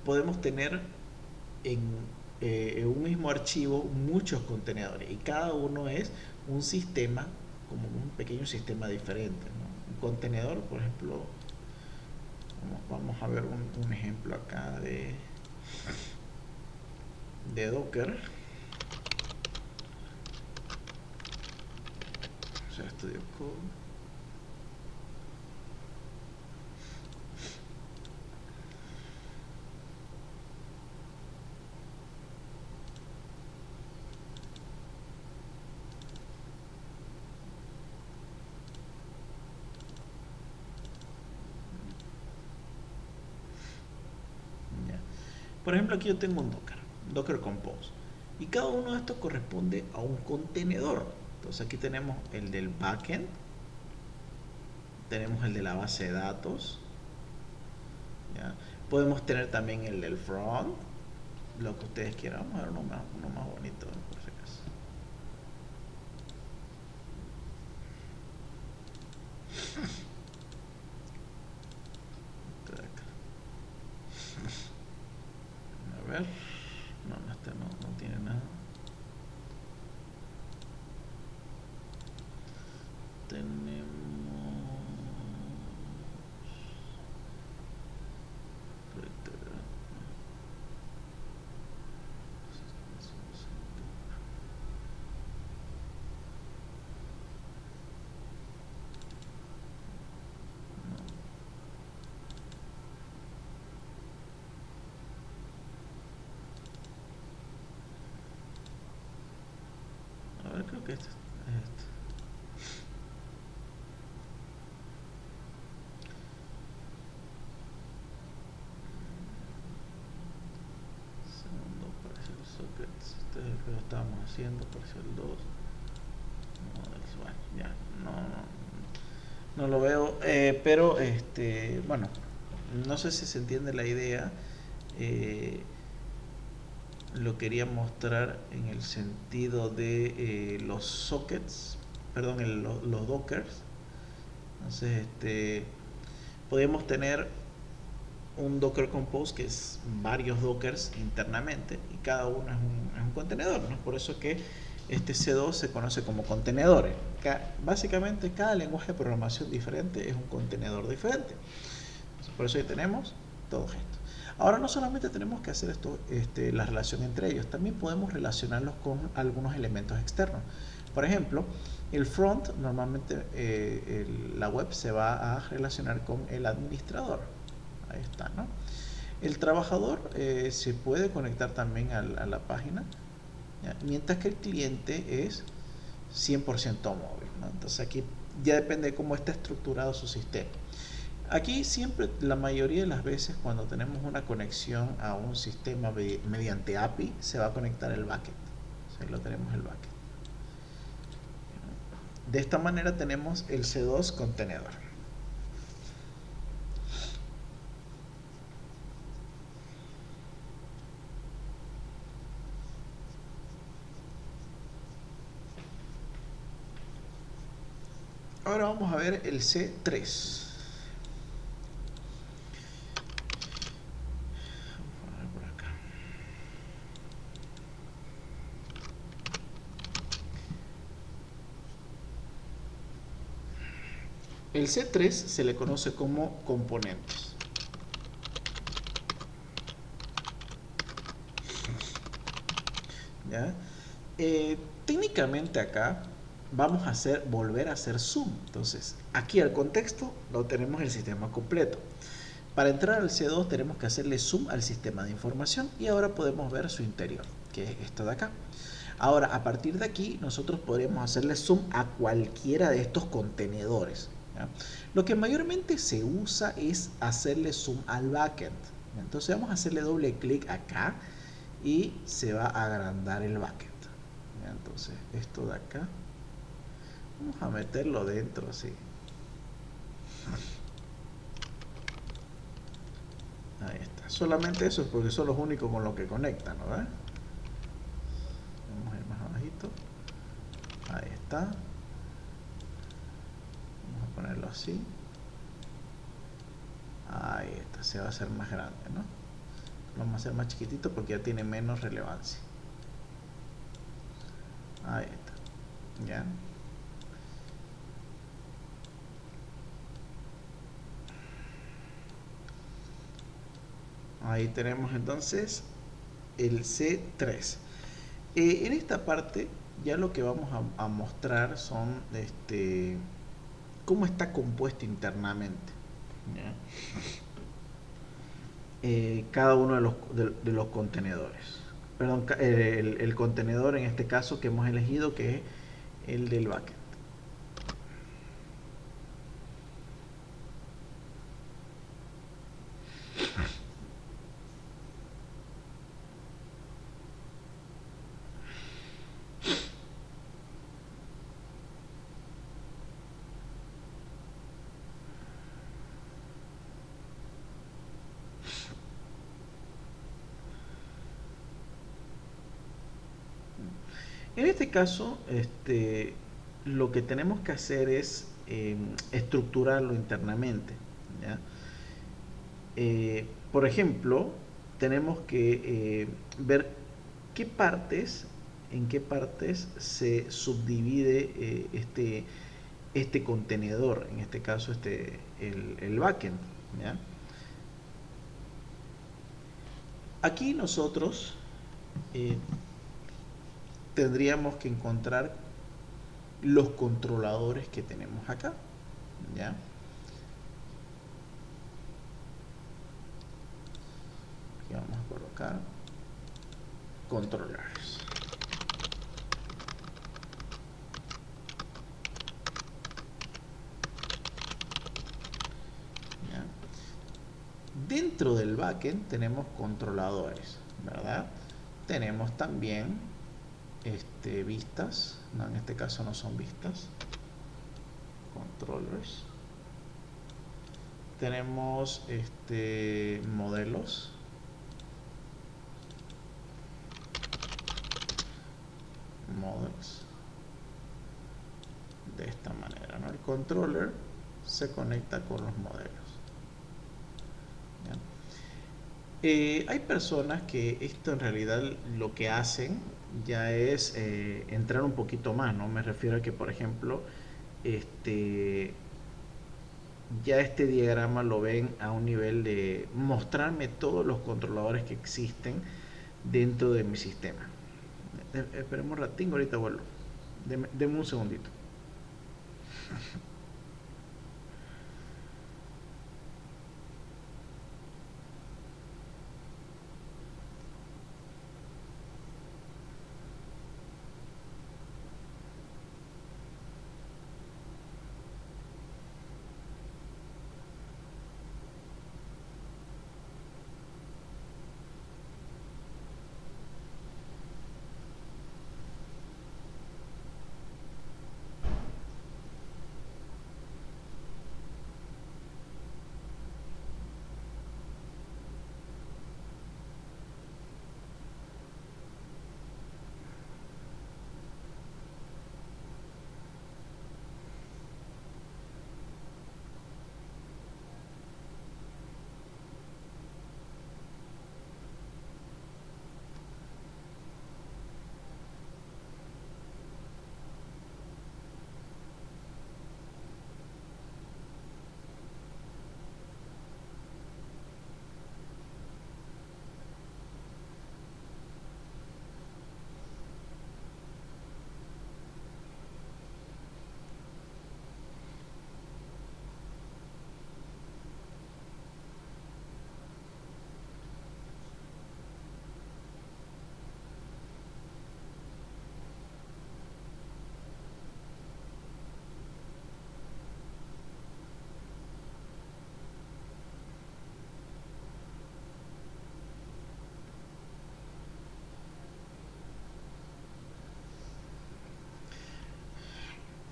podemos tener en un mismo archivo muchos contenedores y cada uno es un sistema, como un pequeño sistema diferente, ¿no? Un contenedor, por ejemplo, vamos a ver un ejemplo acá de Docker. O sea, Studio Code. Por ejemplo, aquí yo tengo un Docker Compose. Y cada uno de estos corresponde a un contenedor. Entonces aquí tenemos el del backend, tenemos el de la base de datos, ¿ya? Podemos tener también el del front, lo que ustedes quieran. Vamos a ver uno más bonito, por si acaso. Este de acá. A ver. No, este no tiene nada. Tenemos... A ver, creo que este es este. Segundo parcial sockets. Este es el que lo estábamos haciendo, parcial 2. Models, bueno, ya, no lo veo, pero bueno, no sé si se entiende la idea. Lo quería mostrar en el sentido de los sockets, perdón, los dockers. Entonces, podemos tener un Docker Compose que es varios dockers internamente y cada uno es un contenedor, ¿no? Por eso que este C2 se conoce como contenedores. Básicamente cada lenguaje de programación diferente es un contenedor diferente. Entonces, por eso ahí tenemos todo esto. Ahora no solamente tenemos que hacer esto, la relación entre ellos, también podemos relacionarlos con algunos elementos externos. Por ejemplo, el front, normalmente la web se va a relacionar con el administrador. Ahí está, ¿no? El trabajador se puede conectar también a la página, ¿ya? Mientras que el cliente es 100% móvil, ¿no? Entonces aquí ya depende de cómo está estructurado su sistema. Aquí siempre, la mayoría de las veces cuando tenemos una conexión a un sistema mediante API, se va a conectar el backend. Ahí lo tenemos el backend. De esta manera tenemos el C2 contenedor. Ahora vamos a ver el C3. Vamos a ver por acá. El C3 se le conoce como componentes. ¿Ya? Técnicamente acá vamos a volver a hacer zoom. Entonces, aquí al contexto no tenemos el sistema completo. Para entrar al C2 tenemos que hacerle zoom al sistema de información y ahora podemos ver su interior, que es esto de acá. Ahora, a partir de aquí, nosotros podremos hacerle zoom a cualquiera de estos contenedores, ¿ya? Lo que mayormente se usa es hacerle zoom al backend. Entonces vamos a hacerle doble clic acá y se va a agrandar el backend. ¿Ya? Entonces, esto de acá, vamos a meterlo dentro así. Ahí está. Solamente eso es porque son los únicos con los que conectan, ¿no? Vamos a ir más abajito. Ahí está. Vamos a ponerlo así. Ahí está. Se va a hacer más grande, ¿no? Lo vamos a hacer más chiquitito porque ya tiene menos relevancia. Ahí está. Ya. Ahí tenemos entonces el C3. En esta parte ya lo que vamos a mostrar son cómo está compuesto internamente, ¿ya? Cada uno de los contenedores. Perdón, el contenedor en este caso que hemos elegido, que es el del backend. En este caso, lo que tenemos que hacer es estructurarlo internamente, ¿ya? Por ejemplo, tenemos que ver qué partes, en qué partes se subdivide este contenedor, en este caso el backend, ¿ya? Aquí nosotros eh, tendríamos que encontrar los controladores que tenemos acá, ¿ya? Aquí vamos a colocar controllers. ¿Ya? Dentro del backend tenemos controladores, ¿verdad? Tenemos también vistas, no, en este caso no son vistas, controllers. Tenemos modelos, models, de esta manera, ¿no? El controller se conecta con los modelos. ¿Ya? Hay personas que esto en realidad lo que hacen ya es entrar un poquito más, ¿no? Me refiero a que, por ejemplo, este, ya este diagrama lo ven a un nivel de mostrarme todos los controladores que existen dentro de mi sistema. Esperemos un ratín, ahorita vuelvo. Deme un segundito.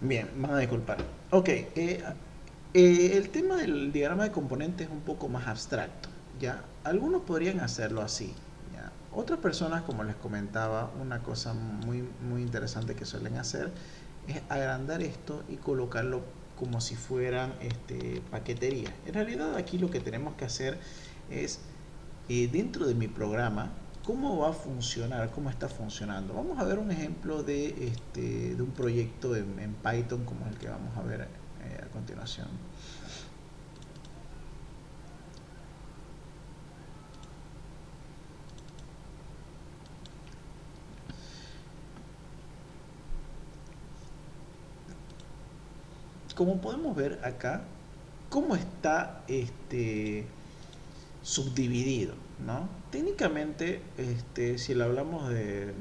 Bien, van a disculpar. Ok, el tema del diagrama de componentes es un poco más abstracto, ¿ya? Algunos podrían hacerlo así, ¿ya? Otras personas, como les comentaba, una cosa muy interesante que suelen hacer es agrandar esto y colocarlo como si fueran paqueterías. En realidad aquí lo que tenemos que hacer es, dentro de mi programa, cómo va a funcionar, cómo está funcionando. Vamos a ver un ejemplo de un proyecto en Python como el que vamos a ver a continuación. Como podemos ver acá, cómo está subdividido, ¿no? Técnicamente, si lo hablamos de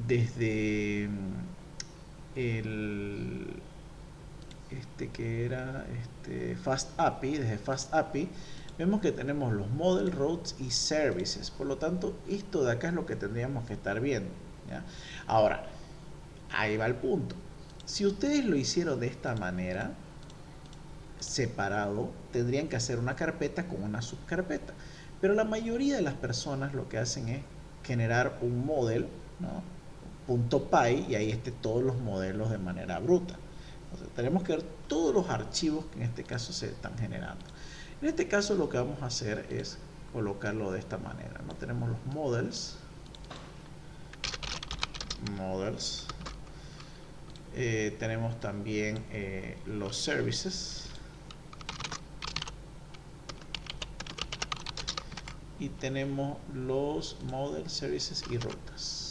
desde el que era Fast API, desde Fast API, vemos que tenemos los model, routes y services. Por lo tanto, esto de acá es lo que tendríamos que estar viendo, ¿ya? Ahora, ahí va el punto. Si ustedes lo hicieron de esta manera, separado, tendrían que hacer una carpeta con una subcarpeta. Pero la mayoría de las personas lo que hacen es generar un model, ¿no? .py, y ahí esté todos los modelos de manera bruta. Entonces, tenemos que ver todos los archivos que en este caso se están generando. En este caso lo que vamos a hacer es colocarlo de esta manera, ¿no? Tenemos los models, tenemos también los services, y tenemos los models, services y rutas.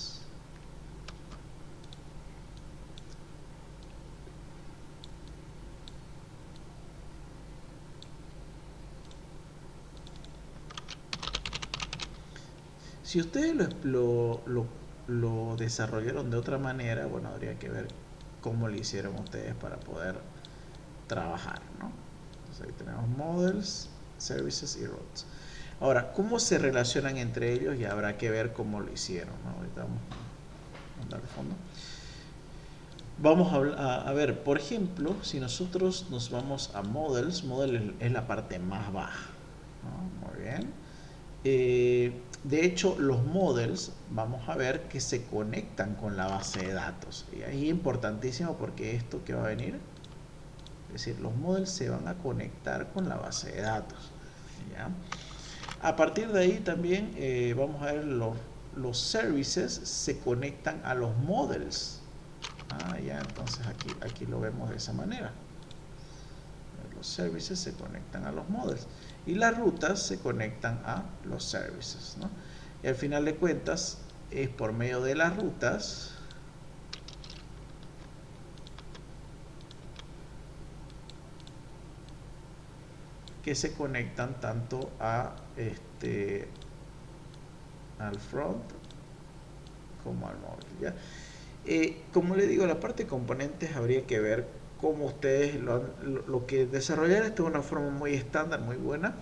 Si ustedes lo desarrollaron de otra manera, bueno, habría que ver cómo lo hicieron ustedes para poder trabajar, ¿no? Entonces ahí tenemos models, services y routes. Ahora, ¿cómo se relacionan entre ellos? Y habrá que ver cómo lo hicieron, ¿no? Ahorita vamos a mandar al fondo. Vamos a ver, por ejemplo, si nosotros nos vamos a models, model es la parte más baja, ¿no? Muy bien. De hecho, los models vamos a ver que se conectan con la base de datos. Y ahí es importantísimo porque esto que va a venir, es decir, los models se van a conectar con la base de datos, ¿ya? A partir de ahí también vamos a ver los services se conectan a los models. Ya, entonces aquí lo vemos de esa manera. Los services se conectan a los models y las rutas se conectan a los services, ¿no? Y al final de cuentas es por medio de las rutas que se conectan tanto a al front como al móvil, ¿ya? Como le digo, la parte de componentes habría que ver cómo ustedes lo que desarrollar esto de una forma muy estándar, muy buena.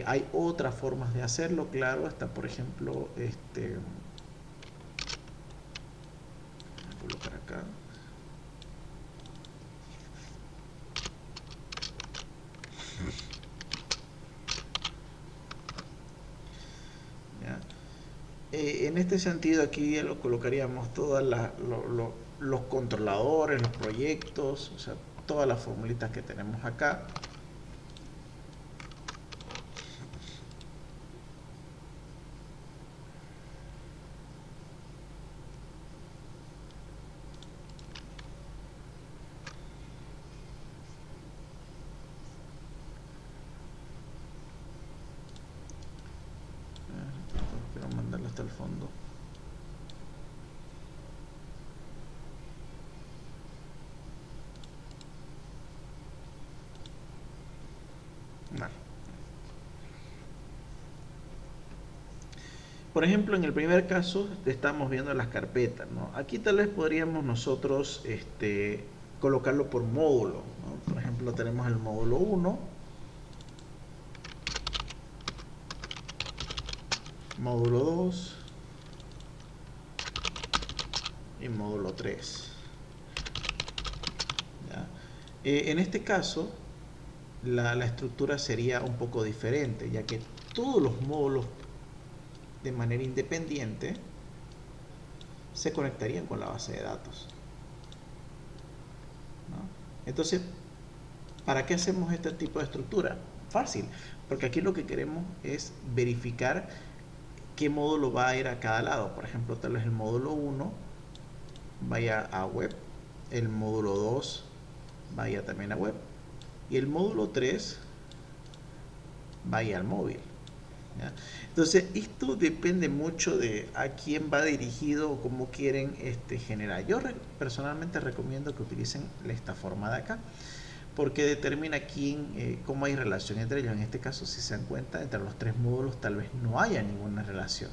Hay otras formas de hacerlo, claro. Está, por ejemplo, voy a colocar acá. ¿Ya? En este sentido, aquí ya lo colocaríamos todos los controladores, los proyectos, o sea, todas las formulitas que tenemos acá. Quiero mandarlo hasta el fondo. Vale. Por ejemplo, en el primer caso estamos viendo las carpetas, ¿no? Aquí tal vez podríamos nosotros colocarlo por módulo, ¿no? Por ejemplo, tenemos el módulo 1, módulo 2 y módulo 3. ¿Ya? En este caso, la estructura sería un poco diferente, ya que todos los módulos de manera independiente se conectarían con la base de datos, ¿no? Entonces, ¿para qué hacemos este tipo de estructura? Fácil, porque aquí lo que queremos es verificar qué módulo va a ir a cada lado. Por ejemplo, tal vez el módulo 1 vaya a web, el módulo 2 vaya también a web y el módulo 3 vaya al móvil, ¿ya? Entonces, esto depende mucho de a quién va dirigido o cómo quieren generar. Yo personalmente recomiendo que utilicen esta forma de acá, porque determina cómo hay relación entre ellos. En este caso, si se dan cuenta, entre los tres módulos tal vez no haya ninguna relación.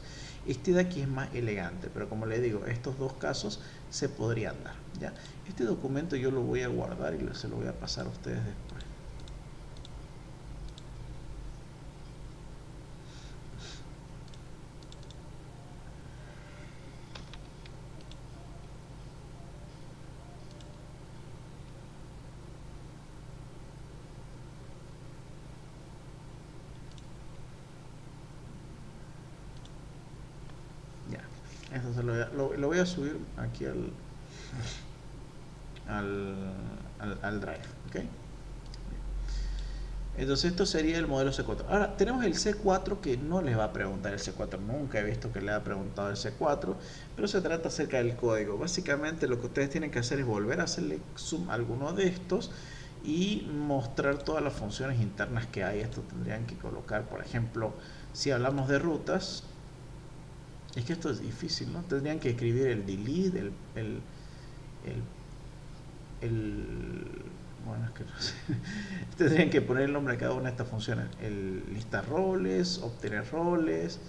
Este de aquí es más elegante, pero como les digo, estos dos casos se podrían dar, ¿ya? Este documento yo lo voy a guardar y se lo voy a pasar a ustedes después. Esto lo voy a subir aquí al Drive. ¿Ok? Entonces esto sería el modelo C4. Ahora tenemos el C4 que no les va a preguntar el C4. Nunca he visto que le haya preguntado el C4. Pero se trata acerca del código. Básicamente lo que ustedes tienen que hacer es volver a hacerle zoom a alguno de estos y mostrar todas las funciones internas que hay. Esto tendrían que colocar, por ejemplo, si hablamos de rutas. Es que esto es difícil, ¿no? Tendrían que escribir el delete, el bueno, es que no sé. Tendrían que poner el nombre de cada una de estas funciones. El listar roles, obtener roles,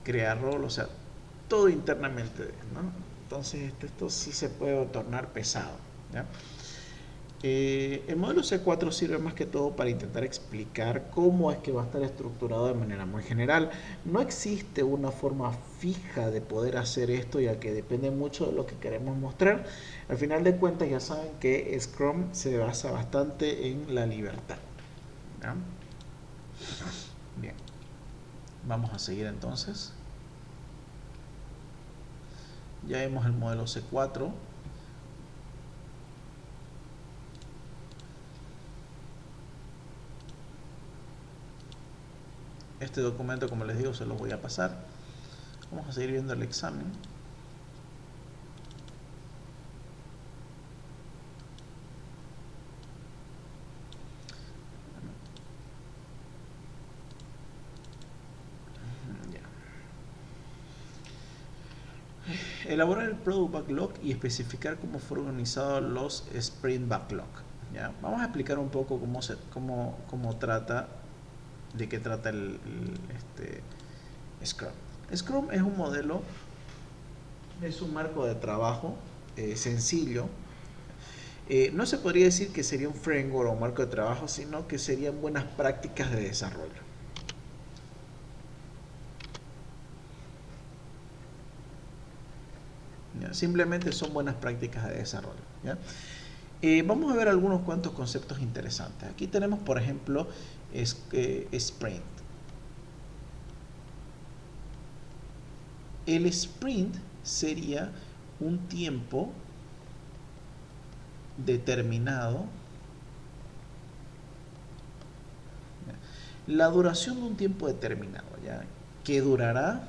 crear roles, o sea, todo internamente, ¿no? Entonces esto sí se puede tornar pesado, ¿ya? El modelo C4 sirve más que todo para intentar explicar cómo es que va a estar estructurado de manera muy general. No existe una forma fija de poder hacer esto, ya que depende mucho de lo que queremos mostrar. Al final de cuentas ya saben que Scrum se basa bastante en la libertad, ¿ya? Bien, vamos a seguir entonces. Ya vemos el modelo C4. Este documento, como les digo, se los voy a pasar. Vamos a seguir viendo el examen. Elaborar el Product Backlog y especificar cómo fueron organizados los Sprint Backlog. ¿Ya? Vamos a explicar un poco cómo trata, de qué trata este Scrum. Scrum es un modelo, es un marco de trabajo sencillo. No se podría decir que sería un framework o un marco de trabajo, sino que serían buenas prácticas de desarrollo. ¿Ya? Simplemente son buenas prácticas de desarrollo. ¿Ya? Vamos a ver algunos cuantos conceptos interesantes. Aquí tenemos, por ejemplo, sprint. El sprint sería un tiempo determinado. La duración de un tiempo determinado, ¿ya? Que durará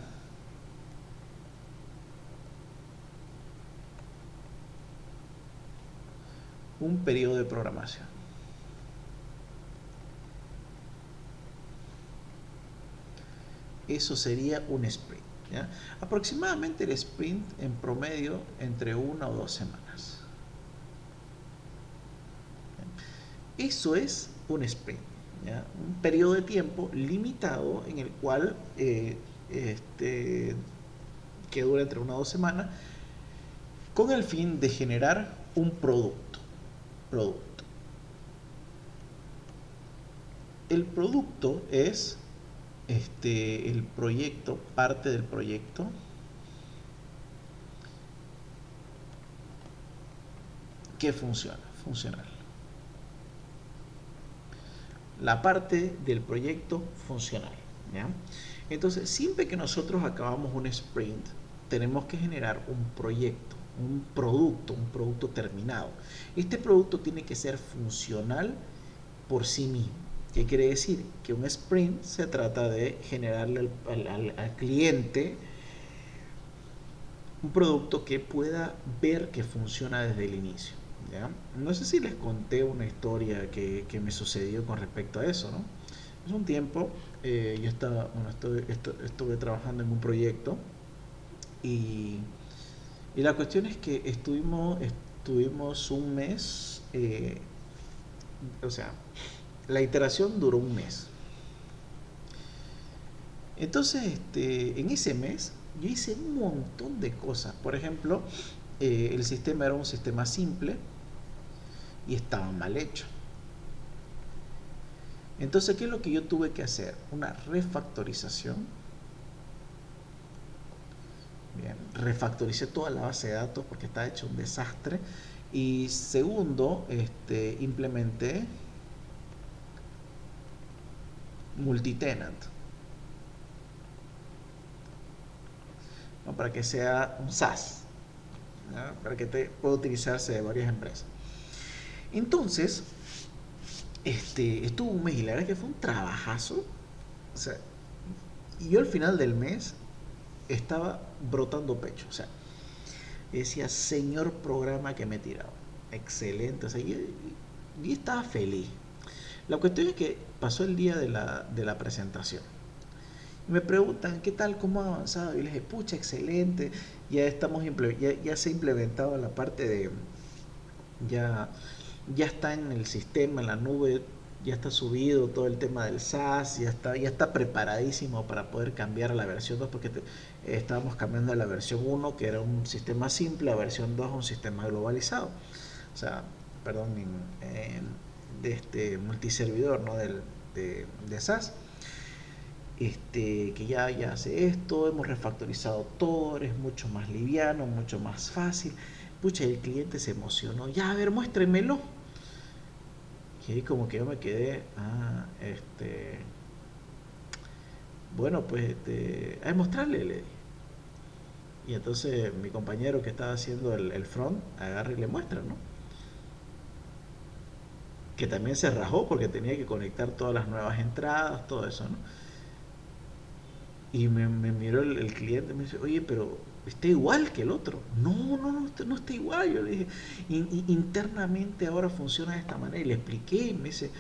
un periodo de programación. Eso sería un sprint, ¿ya? Aproximadamente el sprint en promedio entre 1 o 2 semanas. Eso es un sprint, ¿ya? Un periodo de tiempo limitado en el cual que dura entre 1 o 2 semanas con el fin de generar un producto. El producto es el proyecto, parte del proyecto que funciona, funcional. La parte del proyecto funcional, ¿ya? Entonces, siempre que nosotros acabamos un sprint, tenemos que generar un proyecto, un producto terminado. Este producto tiene que ser funcional por sí mismo. ¿Qué quiere decir? Que un sprint se trata de generarle al cliente un producto que pueda ver que funciona desde el inicio, ¿ya? No sé si les conté una historia que me sucedió con respecto a eso, ¿no? Hace un tiempo yo estuve trabajando en un proyecto y, y la cuestión es que estuvimos un mes, o sea, la iteración duró un mes. Entonces, en ese mes yo hice un montón de cosas. Por ejemplo, el sistema era un sistema simple y estaba mal hecho. Entonces, ¿qué es lo que yo tuve que hacer? Una refactorización. Bien, refactoricé toda la base de datos porque estaba hecho un desastre. Y segundo, implementé multitenant. ¿no? Para que sea un SaaS, ¿no? Para que pueda utilizarse de varias empresas. Entonces, estuvo un mes y la verdad que fue un trabajazo. O sea, y yo al final del mes estaba brotando pecho. O sea, decía, señor programa que me he tirado. Excelente. O sea, yo estaba feliz. La cuestión es que pasó el día de la presentación. Y me preguntan, ¿qué tal? ¿Cómo ha avanzado? Y les dije, pucha, excelente. Ya se ha implementado la parte de... Ya, ya está en el sistema, en la nube, ya está subido todo el tema del SaaS, ya está preparadísimo para poder cambiar a la versión 2 porque estábamos cambiando de la versión 1 que era un sistema simple, a versión 2 un sistema globalizado. O sea, perdón, de este multiservidor, ¿no? De SaaS. Que ya hace esto, hemos refactorizado todo, es mucho más liviano, mucho más fácil. Pucha, el cliente se emocionó, ya a ver, muéstrenmelo. Y ahí como que yo me quedé, bueno, pues, a mostrarle, le dije. Y entonces mi compañero que estaba haciendo el front, agarra y le muestra, ¿no? Que también se rajó porque tenía que conectar todas las nuevas entradas, todo eso, ¿no? Y me miró el cliente y me dice, oye, pero está igual que el otro. No está igual. Yo le dije, internamente ahora funciona de esta manera. Y le expliqué y me dice,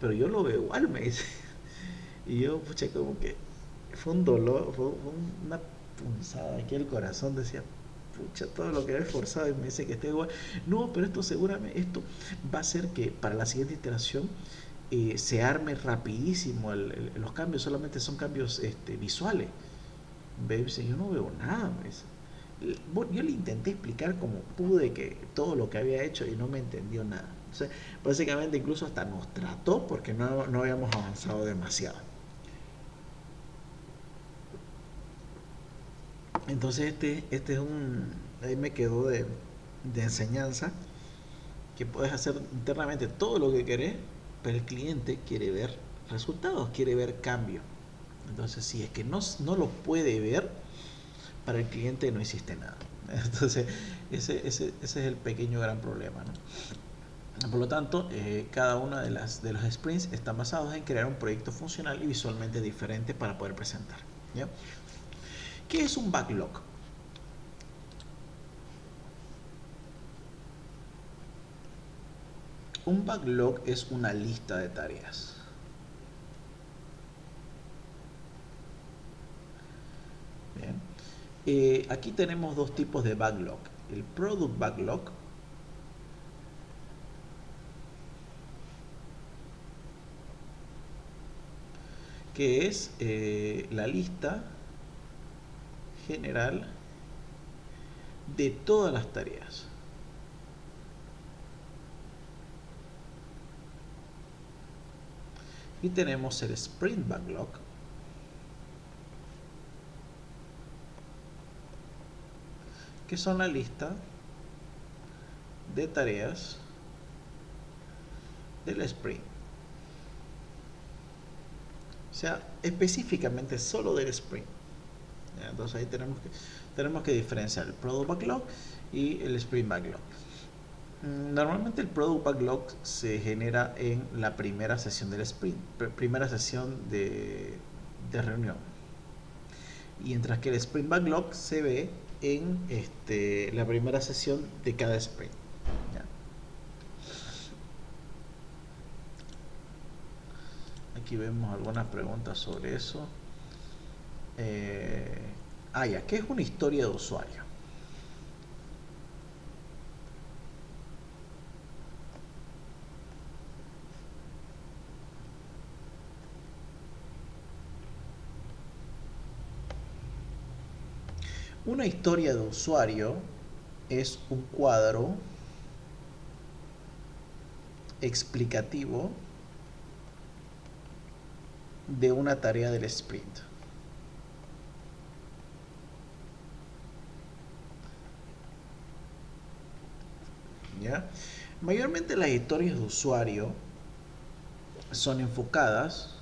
pero yo lo veo igual, me dice. Y yo, pucha, como que fue un dolor, fue una punzada aquí el corazón. Decía, pucha, todo lo que he esforzado y me dice que está igual. No, pero esto seguramente, esto va a hacer que para la siguiente iteración se arme rapidísimo los cambios, solamente son cambios visuales. Me dice, yo no veo nada. Me dice. Yo le intenté explicar como pude que todo lo que había hecho y no me entendió nada. O sea, básicamente incluso hasta nos trató porque no habíamos avanzado demasiado. Entonces este es ahí me quedó de enseñanza que puedes hacer internamente todo lo que querés, pero el cliente quiere ver resultados, quiere ver cambio. Entonces, si es que no lo puede ver, para el cliente no hiciste nada. Entonces, ese es el pequeño gran problema, ¿no? Por lo tanto, cada una de los sprints están basados en crear un proyecto funcional y visualmente diferente para poder presentar, ¿ya? ¿Qué es un backlog? Un backlog es una lista de tareas. Bien. Aquí tenemos dos tipos de backlog. El product backlog, que es la lista general de todas las tareas. Y tenemos el sprint backlog, que son la lista de tareas del sprint. O sea, específicamente solo del sprint. Entonces ahí tenemos que diferenciar el product backlog y el sprint backlog. Normalmente el product backlog se genera en la primera sesión del sprint, primera sesión de reunión. Y mientras que el sprint backlog se ve en la primera sesión de cada sprint. ¿Ya? Aquí vemos algunas preguntas sobre eso. Ya, ¿qué es una historia de usuario? Una historia de usuario es un cuadro explicativo de una tarea del sprint. ¿Ya? Mayormente las historias de usuario son enfocadas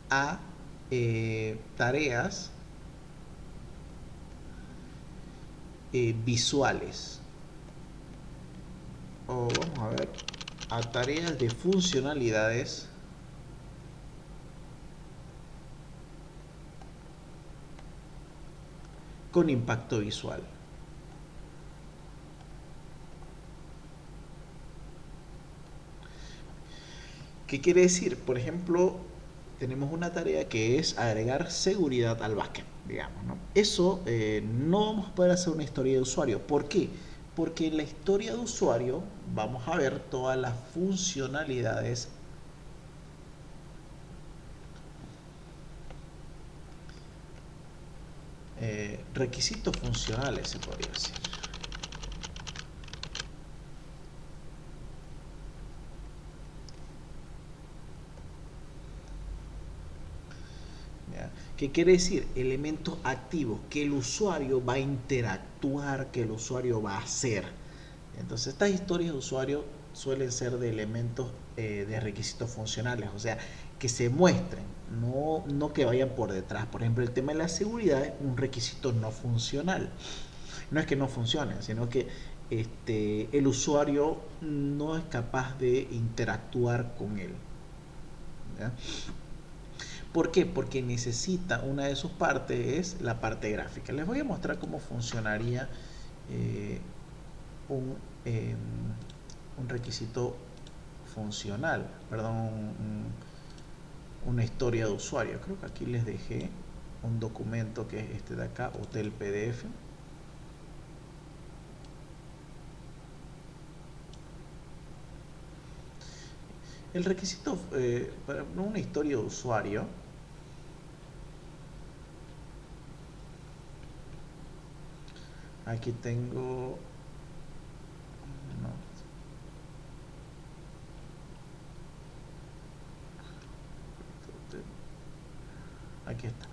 a tareas visuales, o vamos a ver, a tareas de funcionalidades con impacto visual. ¿Qué quiere decir? Por ejemplo, tenemos una tarea que es agregar seguridad al backend, digamos, ¿no? Eso no vamos a poder hacer una historia de usuario. ¿Por qué? Porque en la historia de usuario vamos a ver todas las funcionalidades requisitos funcionales, se podría decir. ¿Ya? ¿Qué quiere decir? Elementos activos que el usuario va a interactuar, que el usuario va a hacer. Entonces, estas historias de usuario suelen ser de elementos de requisitos funcionales, o sea, que se muestren, no que vayan por detrás. Por ejemplo, el tema de la seguridad es un requisito no funcional. No es que no funcione, sino que el usuario no es capaz de interactuar con él. ¿Ya? ¿Por qué? Porque necesita una de sus partes, es la parte gráfica. Les voy a mostrar cómo funcionaría eh, un, eh, un requisito funcional, perdón, una historia de usuario. Creo que aquí les dejé un documento que es este de acá, Hotel PDF. El requisito para una historia de usuario, aquí tengo, no, aquí está.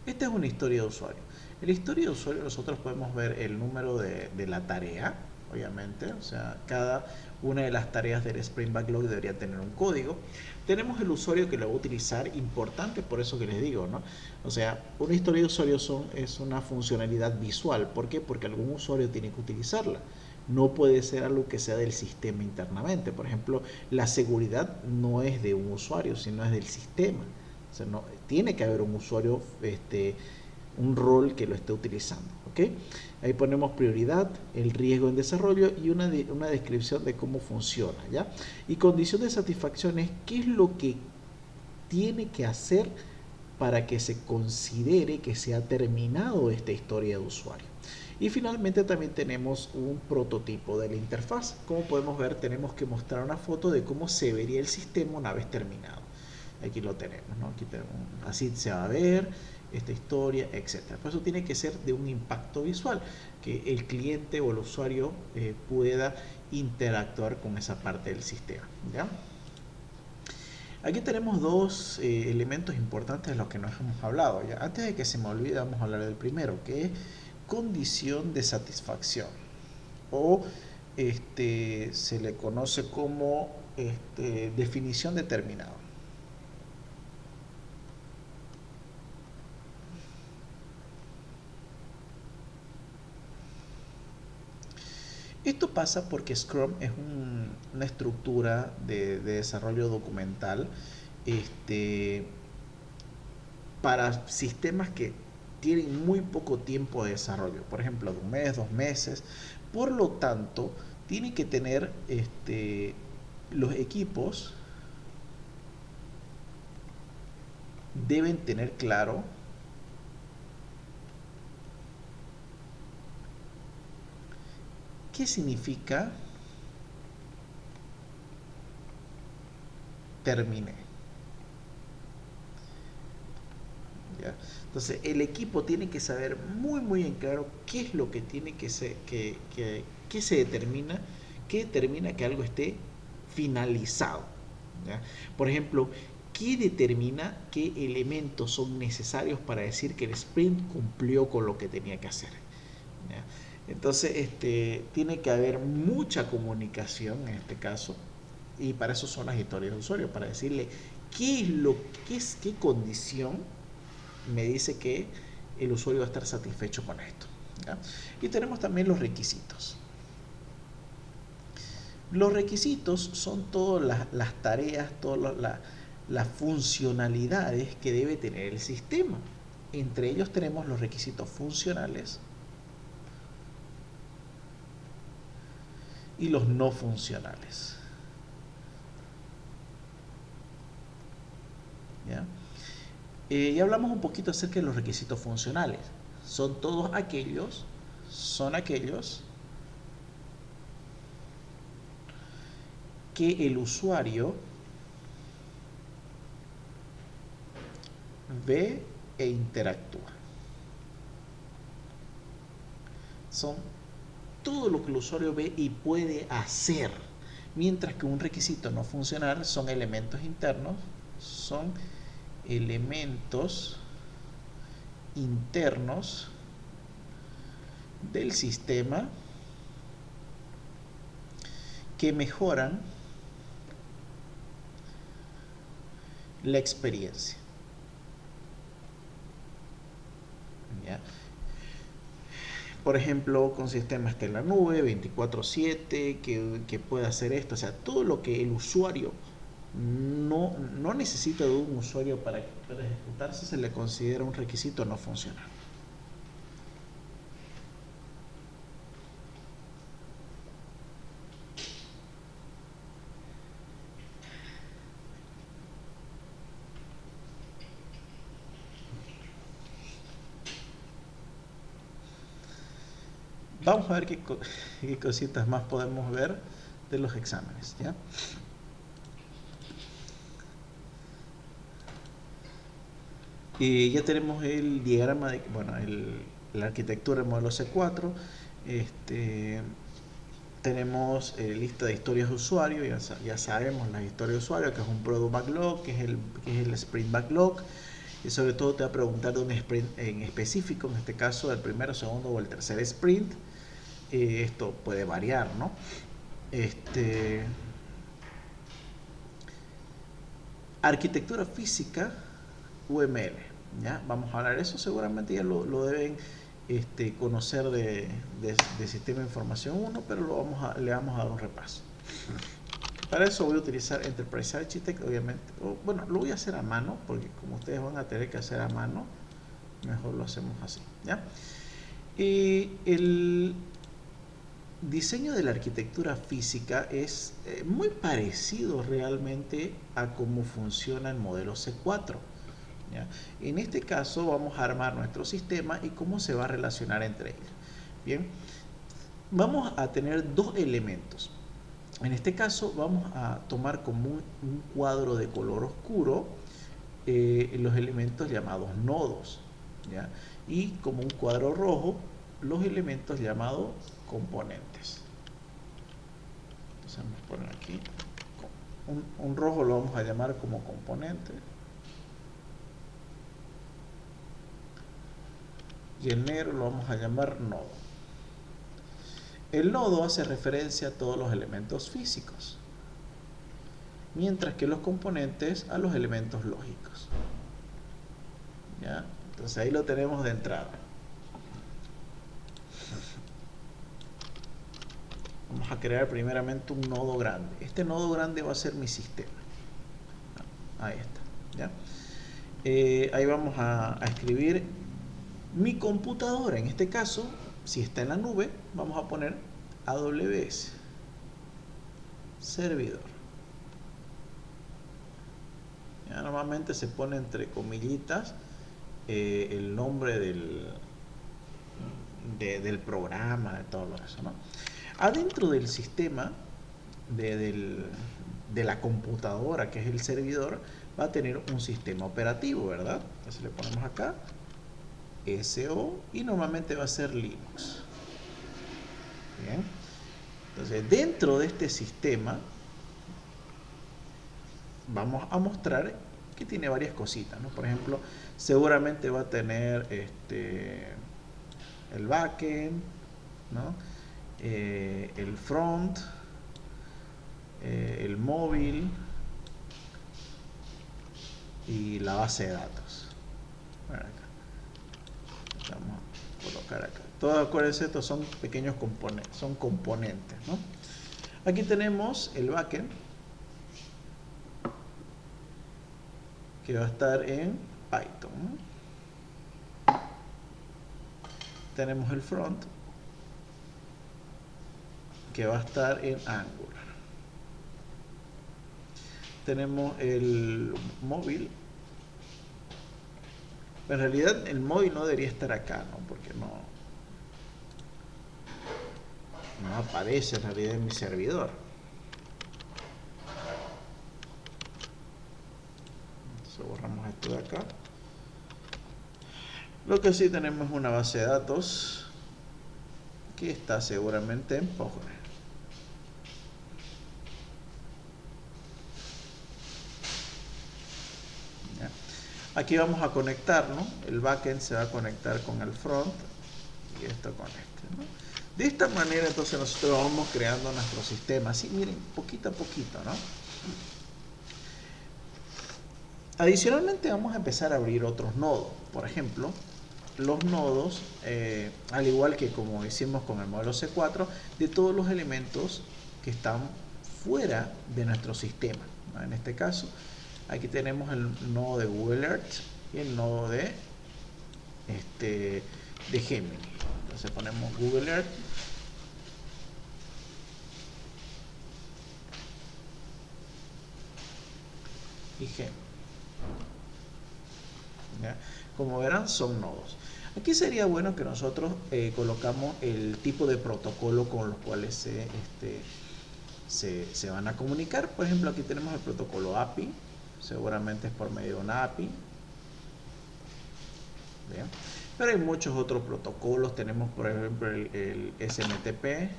Esta es una historia de usuario. En la historia de usuario nosotros podemos ver el número de la tarea, obviamente, o sea, cada una de las tareas del Spring Backlog debería tener un código. Tenemos el usuario que lo va a utilizar, importante por eso que les digo, ¿no? O sea, una historia de usuario es una funcionalidad visual. ¿Por qué? Porque algún usuario tiene que utilizarla. No puede ser algo que sea del sistema internamente. Por ejemplo, la seguridad no es de un usuario, sino es del sistema. O sea, no, tiene que haber un usuario, un rol que lo esté utilizando. ¿Ok? Ahí ponemos prioridad, el riesgo en desarrollo y una descripción de cómo funciona. ¿Ya? Y condición de satisfacción es qué es lo que tiene que hacer para que se considere que se ha terminado esta historia de usuario. Y finalmente también tenemos un prototipo de la interfaz. Como podemos ver, tenemos que mostrar una foto de cómo se vería el sistema una vez terminado. Aquí lo tenemos, ¿no? Aquí tenemos, así se va a ver esta historia, etcétera. Por eso tiene que ser de un impacto visual, que el cliente o el usuario pueda interactuar con esa parte del sistema. ¿Ya? Aquí tenemos dos elementos importantes de los que nos hemos hablado. ¿Ya? Antes de que se me olvide, vamos a hablar del primero, que es condición de satisfacción, o se le conoce como definición determinada. Esto pasa porque Scrum es una estructura de desarrollo documental este, para sistemas que tienen muy poco tiempo de desarrollo, por ejemplo, de un mes, 2 meses. Por lo tanto, tiene que tener los equipos deben tener claro qué significa terminé. ¿Ya? Entonces el equipo tiene que saber muy en claro qué es lo que tiene que ser, que se determina, que determina que algo esté finalizado. ¿Ya? Por ejemplo, ¿qué determina qué elementos son necesarios para decir que el sprint cumplió con lo que tenía que hacer? ¿Ya? Entonces, tiene que haber mucha comunicación en este caso, y para eso son las historias de usuario, para decirle ¿Qué condición me dice que el usuario va a estar satisfecho con esto? ¿Ya? Y tenemos también los requisitos. Los requisitos son todas las tareas, todas las funcionalidades que debe tener el sistema. Entre ellos tenemos los requisitos funcionales y los no funcionales. ¿Ya? Ya hablamos un poquito acerca de los requisitos funcionales. Son aquellos que el usuario ve e interactúa. Son todo lo que el usuario ve y puede hacer. Mientras que un requisito no funcional son elementos internos, son elementos internos del sistema que mejoran la experiencia. ¿Ya? Por ejemplo, con sistema está en la nube, 24/7, que puede hacer esto. O sea, todo lo que el usuario no necesita de un usuario para ejecutarse se le considera un requisito no funcional. Vamos a ver qué cositas más podemos ver de los exámenes, ¿ya? Y ya tenemos el diagrama de, bueno, la arquitectura del modelo C4. Tenemos lista de historias de usuario, ya sabemos la historia de usuario, que es un product backlog, que es el sprint backlog. Y sobre todo te va a preguntar de un sprint en específico, en este caso el primero, segundo o el tercer sprint. Esto puede variar, ¿no? Arquitectura física, UML. ¿Ya? Vamos a hablar de eso, seguramente ya lo deben conocer de Sistema de Información 1, pero le vamos a dar un repaso. Para eso voy a utilizar Enterprise Architect, obviamente. Bueno, lo voy a hacer a mano, porque como ustedes van a tener que hacer a mano, mejor lo hacemos así, ¿ya? El diseño de la arquitectura física es muy parecido realmente a cómo funciona el modelo C4. ¿Ya? En este caso vamos a armar nuestro sistema y cómo se va a relacionar entre ellos. Bien, vamos a tener dos elementos. En este caso vamos a tomar como un cuadro de color oscuro los elementos llamados nodos, ¿ya? Y como un cuadro rojo los elementos llamados componentes. Entonces vamos a poner aquí un rojo, lo vamos a llamar como componente, y el negro lo vamos a llamar nodo. El nodo hace referencia a todos los elementos físicos, mientras que los componentes a los elementos lógicos. ¿Ya? Entonces ahí lo tenemos de entrada. Vamos a crear primeramente un nodo grande. Este nodo grande va a ser mi sistema. Ahí está. ¿Ya? Ahí vamos a escribir mi computadora. En este caso, si está en la nube, vamos a poner AWS servidor. Ya, normalmente se pone entre comillitas el nombre del programa, de todo eso, ¿no? Adentro del sistema de la computadora, que es el servidor, va a tener un sistema operativo, ¿verdad? Entonces le ponemos acá SO y normalmente va a ser Linux. Bien. Entonces dentro de este sistema vamos a mostrar que tiene varias cositas, ¿no? Por ejemplo, seguramente va a tener el backend, ¿no? El front, el móvil, y la base de datos. Bueno, acá. Vamos a colocar acá. Todos, acuérdense, estos son pequeños componentes, son componentes, ¿no? Aquí tenemos el backend, que va a estar en Python, ¿no? Tenemos el front, que va a estar en Angular. Tenemos el móvil. En realidad el móvil no debería estar acá, ¿no? Porque no aparece en realidad en mi servidor. Entonces borramos esto de acá. Lo que sí tenemos es una base de datos que está seguramente en Postgres. Aquí vamos a conectar, ¿no? El backend se va a conectar con el front y esto con este, ¿no? De esta manera entonces nosotros vamos creando nuestro sistema, así miren, poquito a poquito, ¿no? Adicionalmente vamos a empezar a abrir otros nodos. Por ejemplo, los nodos, al igual que como hicimos con el modelo C4, de todos los elementos que están fuera de nuestro sistema, ¿no? En este caso, aquí tenemos el nodo de Google Earth y el nodo de Gemini. Entonces ponemos Google Earth y Gemini. ¿Ya? Como verán, son nodos. Aquí sería bueno que nosotros colocamos el tipo de protocolo con los cuales se van a comunicar. Por ejemplo, aquí tenemos el protocolo API. Seguramente es por medio de una API. ¿Bien? Pero hay muchos otros protocolos. Tenemos, por ejemplo, el SMTP,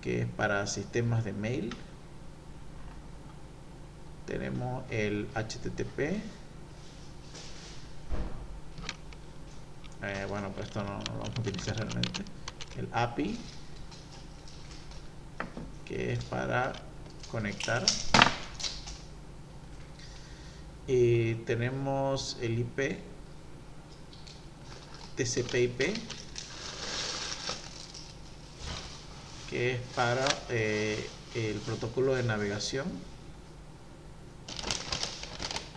que es para sistemas de mail. Tenemos el HTTP. Bueno, pues esto no lo vamos a utilizar realmente. El API, que es para conectar. Y tenemos el IP, TCP/IP, que es para el protocolo de navegación.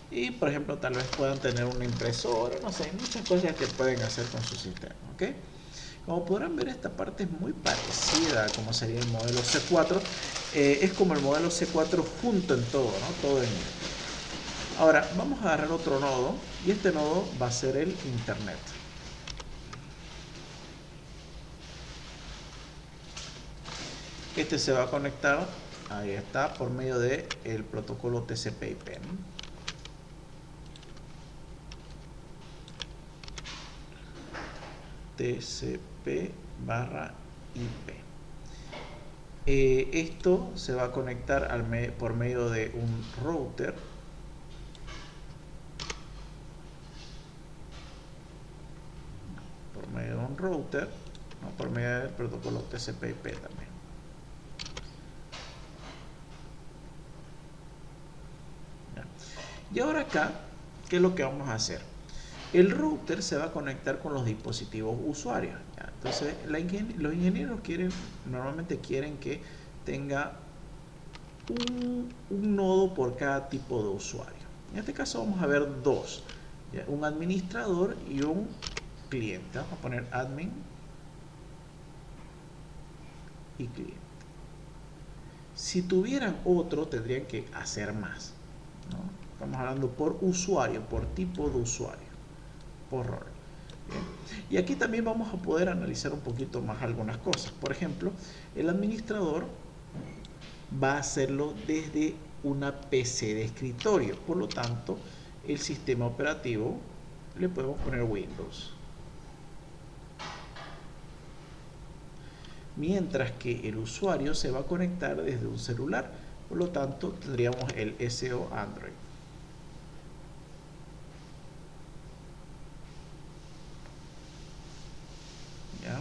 Y por ejemplo, tal vez puedan tener una impresora, no sé, hay muchas cosas que pueden hacer con su sistema, ¿ok? Como podrán ver, esta parte es muy parecida a como sería el modelo C4. Es como el modelo C4 junto en todo, ¿no? Todo en uno. Ahora, vamos a agarrar otro nodo y este nodo va a ser el Internet. Este se va a conectar, ahí está, por medio de el protocolo TCP/IP, ¿no? TCP/IP. Esto se va a conectar por medio de un router. Por medio de un router, no, por medio del protocolo TCP/IP también. Y ahora acá, ¿qué es lo que vamos a hacer? El router se va a conectar con los dispositivos usuarios, ¿ya? Entonces los ingenieros normalmente quieren que tenga un nodo por cada tipo de usuario. En este caso vamos a ver dos, ¿ya? Un administrador y un cliente. Vamos a poner admin y cliente. Si tuvieran otro, tendrían que hacer más, ¿no? Estamos hablando por usuario, por tipo de usuario, por rol. Bien. Y aquí también vamos a poder analizar un poquito más algunas cosas. Por ejemplo, el administrador va a hacerlo desde una PC de escritorio. Por lo tanto, el sistema operativo le podemos poner Windows. Mientras que el usuario se va a conectar desde un celular. Por lo tanto, tendríamos el SO Android. ¿Ya?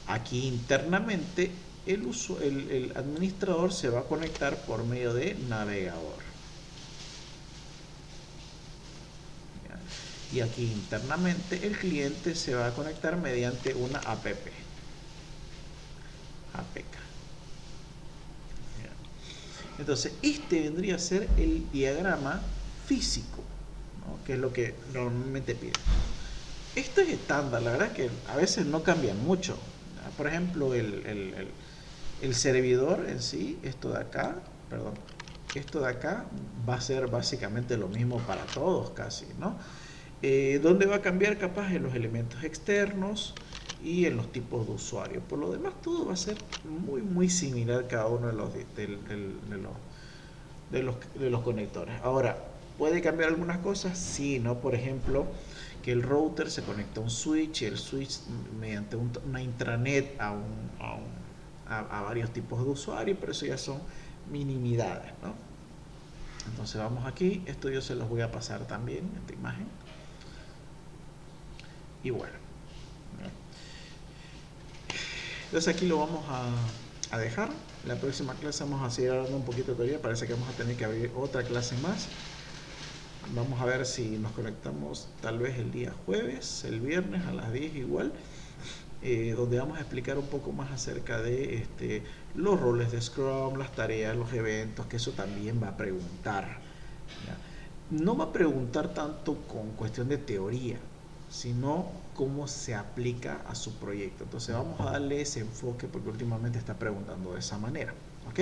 Aquí internamente el administrador se va a conectar por medio de navegador. y aquí internamente el cliente se va a conectar mediante una APK. Entonces, este vendría a ser el diagrama físico, ¿no? Que es lo que normalmente pide. Esto es estándar, la verdad es que a veces no cambia mucho. Por ejemplo, el servidor en sí, esto de acá, perdón, esto de acá va a ser básicamente lo mismo para todos casi, ¿no? Donde va a cambiar capaz en los elementos externos y en los tipos de usuario. Por lo demás, todo va a ser muy similar cada uno de los conectores. Ahora, ¿puede cambiar algunas cosas? Sí, ¿no? Por ejemplo, que el router se conecta a un switch y el switch mediante una intranet a varios tipos de usuarios, pero eso ya son minimidades, ¿no? Entonces vamos aquí, esto yo se los voy a pasar también, esta imagen. Y bueno, entonces aquí lo vamos a dejar. La próxima clase vamos a seguir hablando un poquito de teoría. Parece que vamos a tener que abrir otra clase más. Vamos a ver si nos conectamos tal vez el día jueves, el viernes a las 10 igual, donde vamos a explicar un poco más acerca de los roles de Scrum, las tareas, los eventos, que eso también va a preguntar, ¿ya? No va a preguntar tanto con cuestión de teoría, sino cómo se aplica a su proyecto. Entonces vamos a darle ese enfoque porque últimamente está preguntando de esa manera. ¿Ok?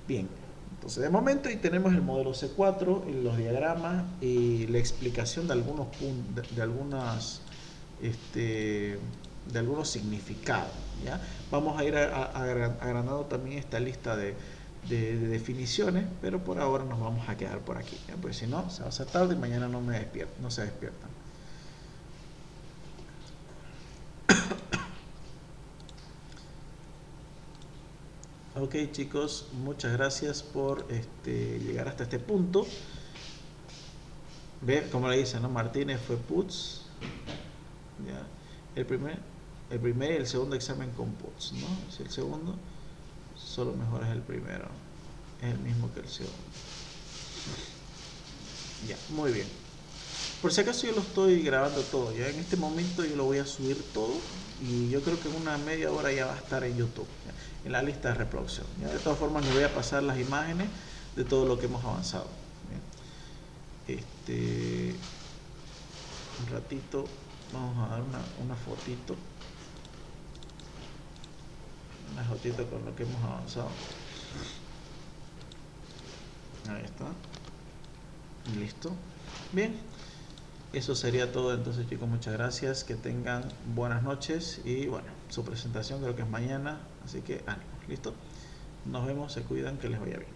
Bien, entonces de momento ahí tenemos el modelo C4, los diagramas y la explicación de algunos puntos, de algunos significados, ¿ya? Vamos a ir agrandando también esta lista de definiciones, pero por ahora nos vamos a quedar por aquí, ¿ya? Pues si no, se va a hacer tarde y mañana no se despiertan. Ok, chicos, muchas gracias por llegar hasta este punto. Ve, como le dicen, ¿no? Martínez fue Putz, ¿ya? El primer y el segundo examen con Putz, ¿no? Si el segundo solo mejoras el primero, es el mismo que el segundo. Ya, muy bien. Por si acaso yo lo estoy grabando todo, ya en este momento yo lo voy a subir todo y yo creo que en una media hora ya va a estar en YouTube, ¿ya? En la lista de reproducción, ¿ya? De todas formas les voy a pasar las imágenes de todo lo que hemos avanzado, ¿ya? Un ratito vamos a dar una fotito con lo que hemos avanzado. Ahí está, listo. Bien, eso sería todo entonces, chicos. Muchas gracias, que tengan buenas noches y bueno, su presentación creo que es mañana, así que ánimo. Listo, nos vemos, se cuidan, que les vaya bien.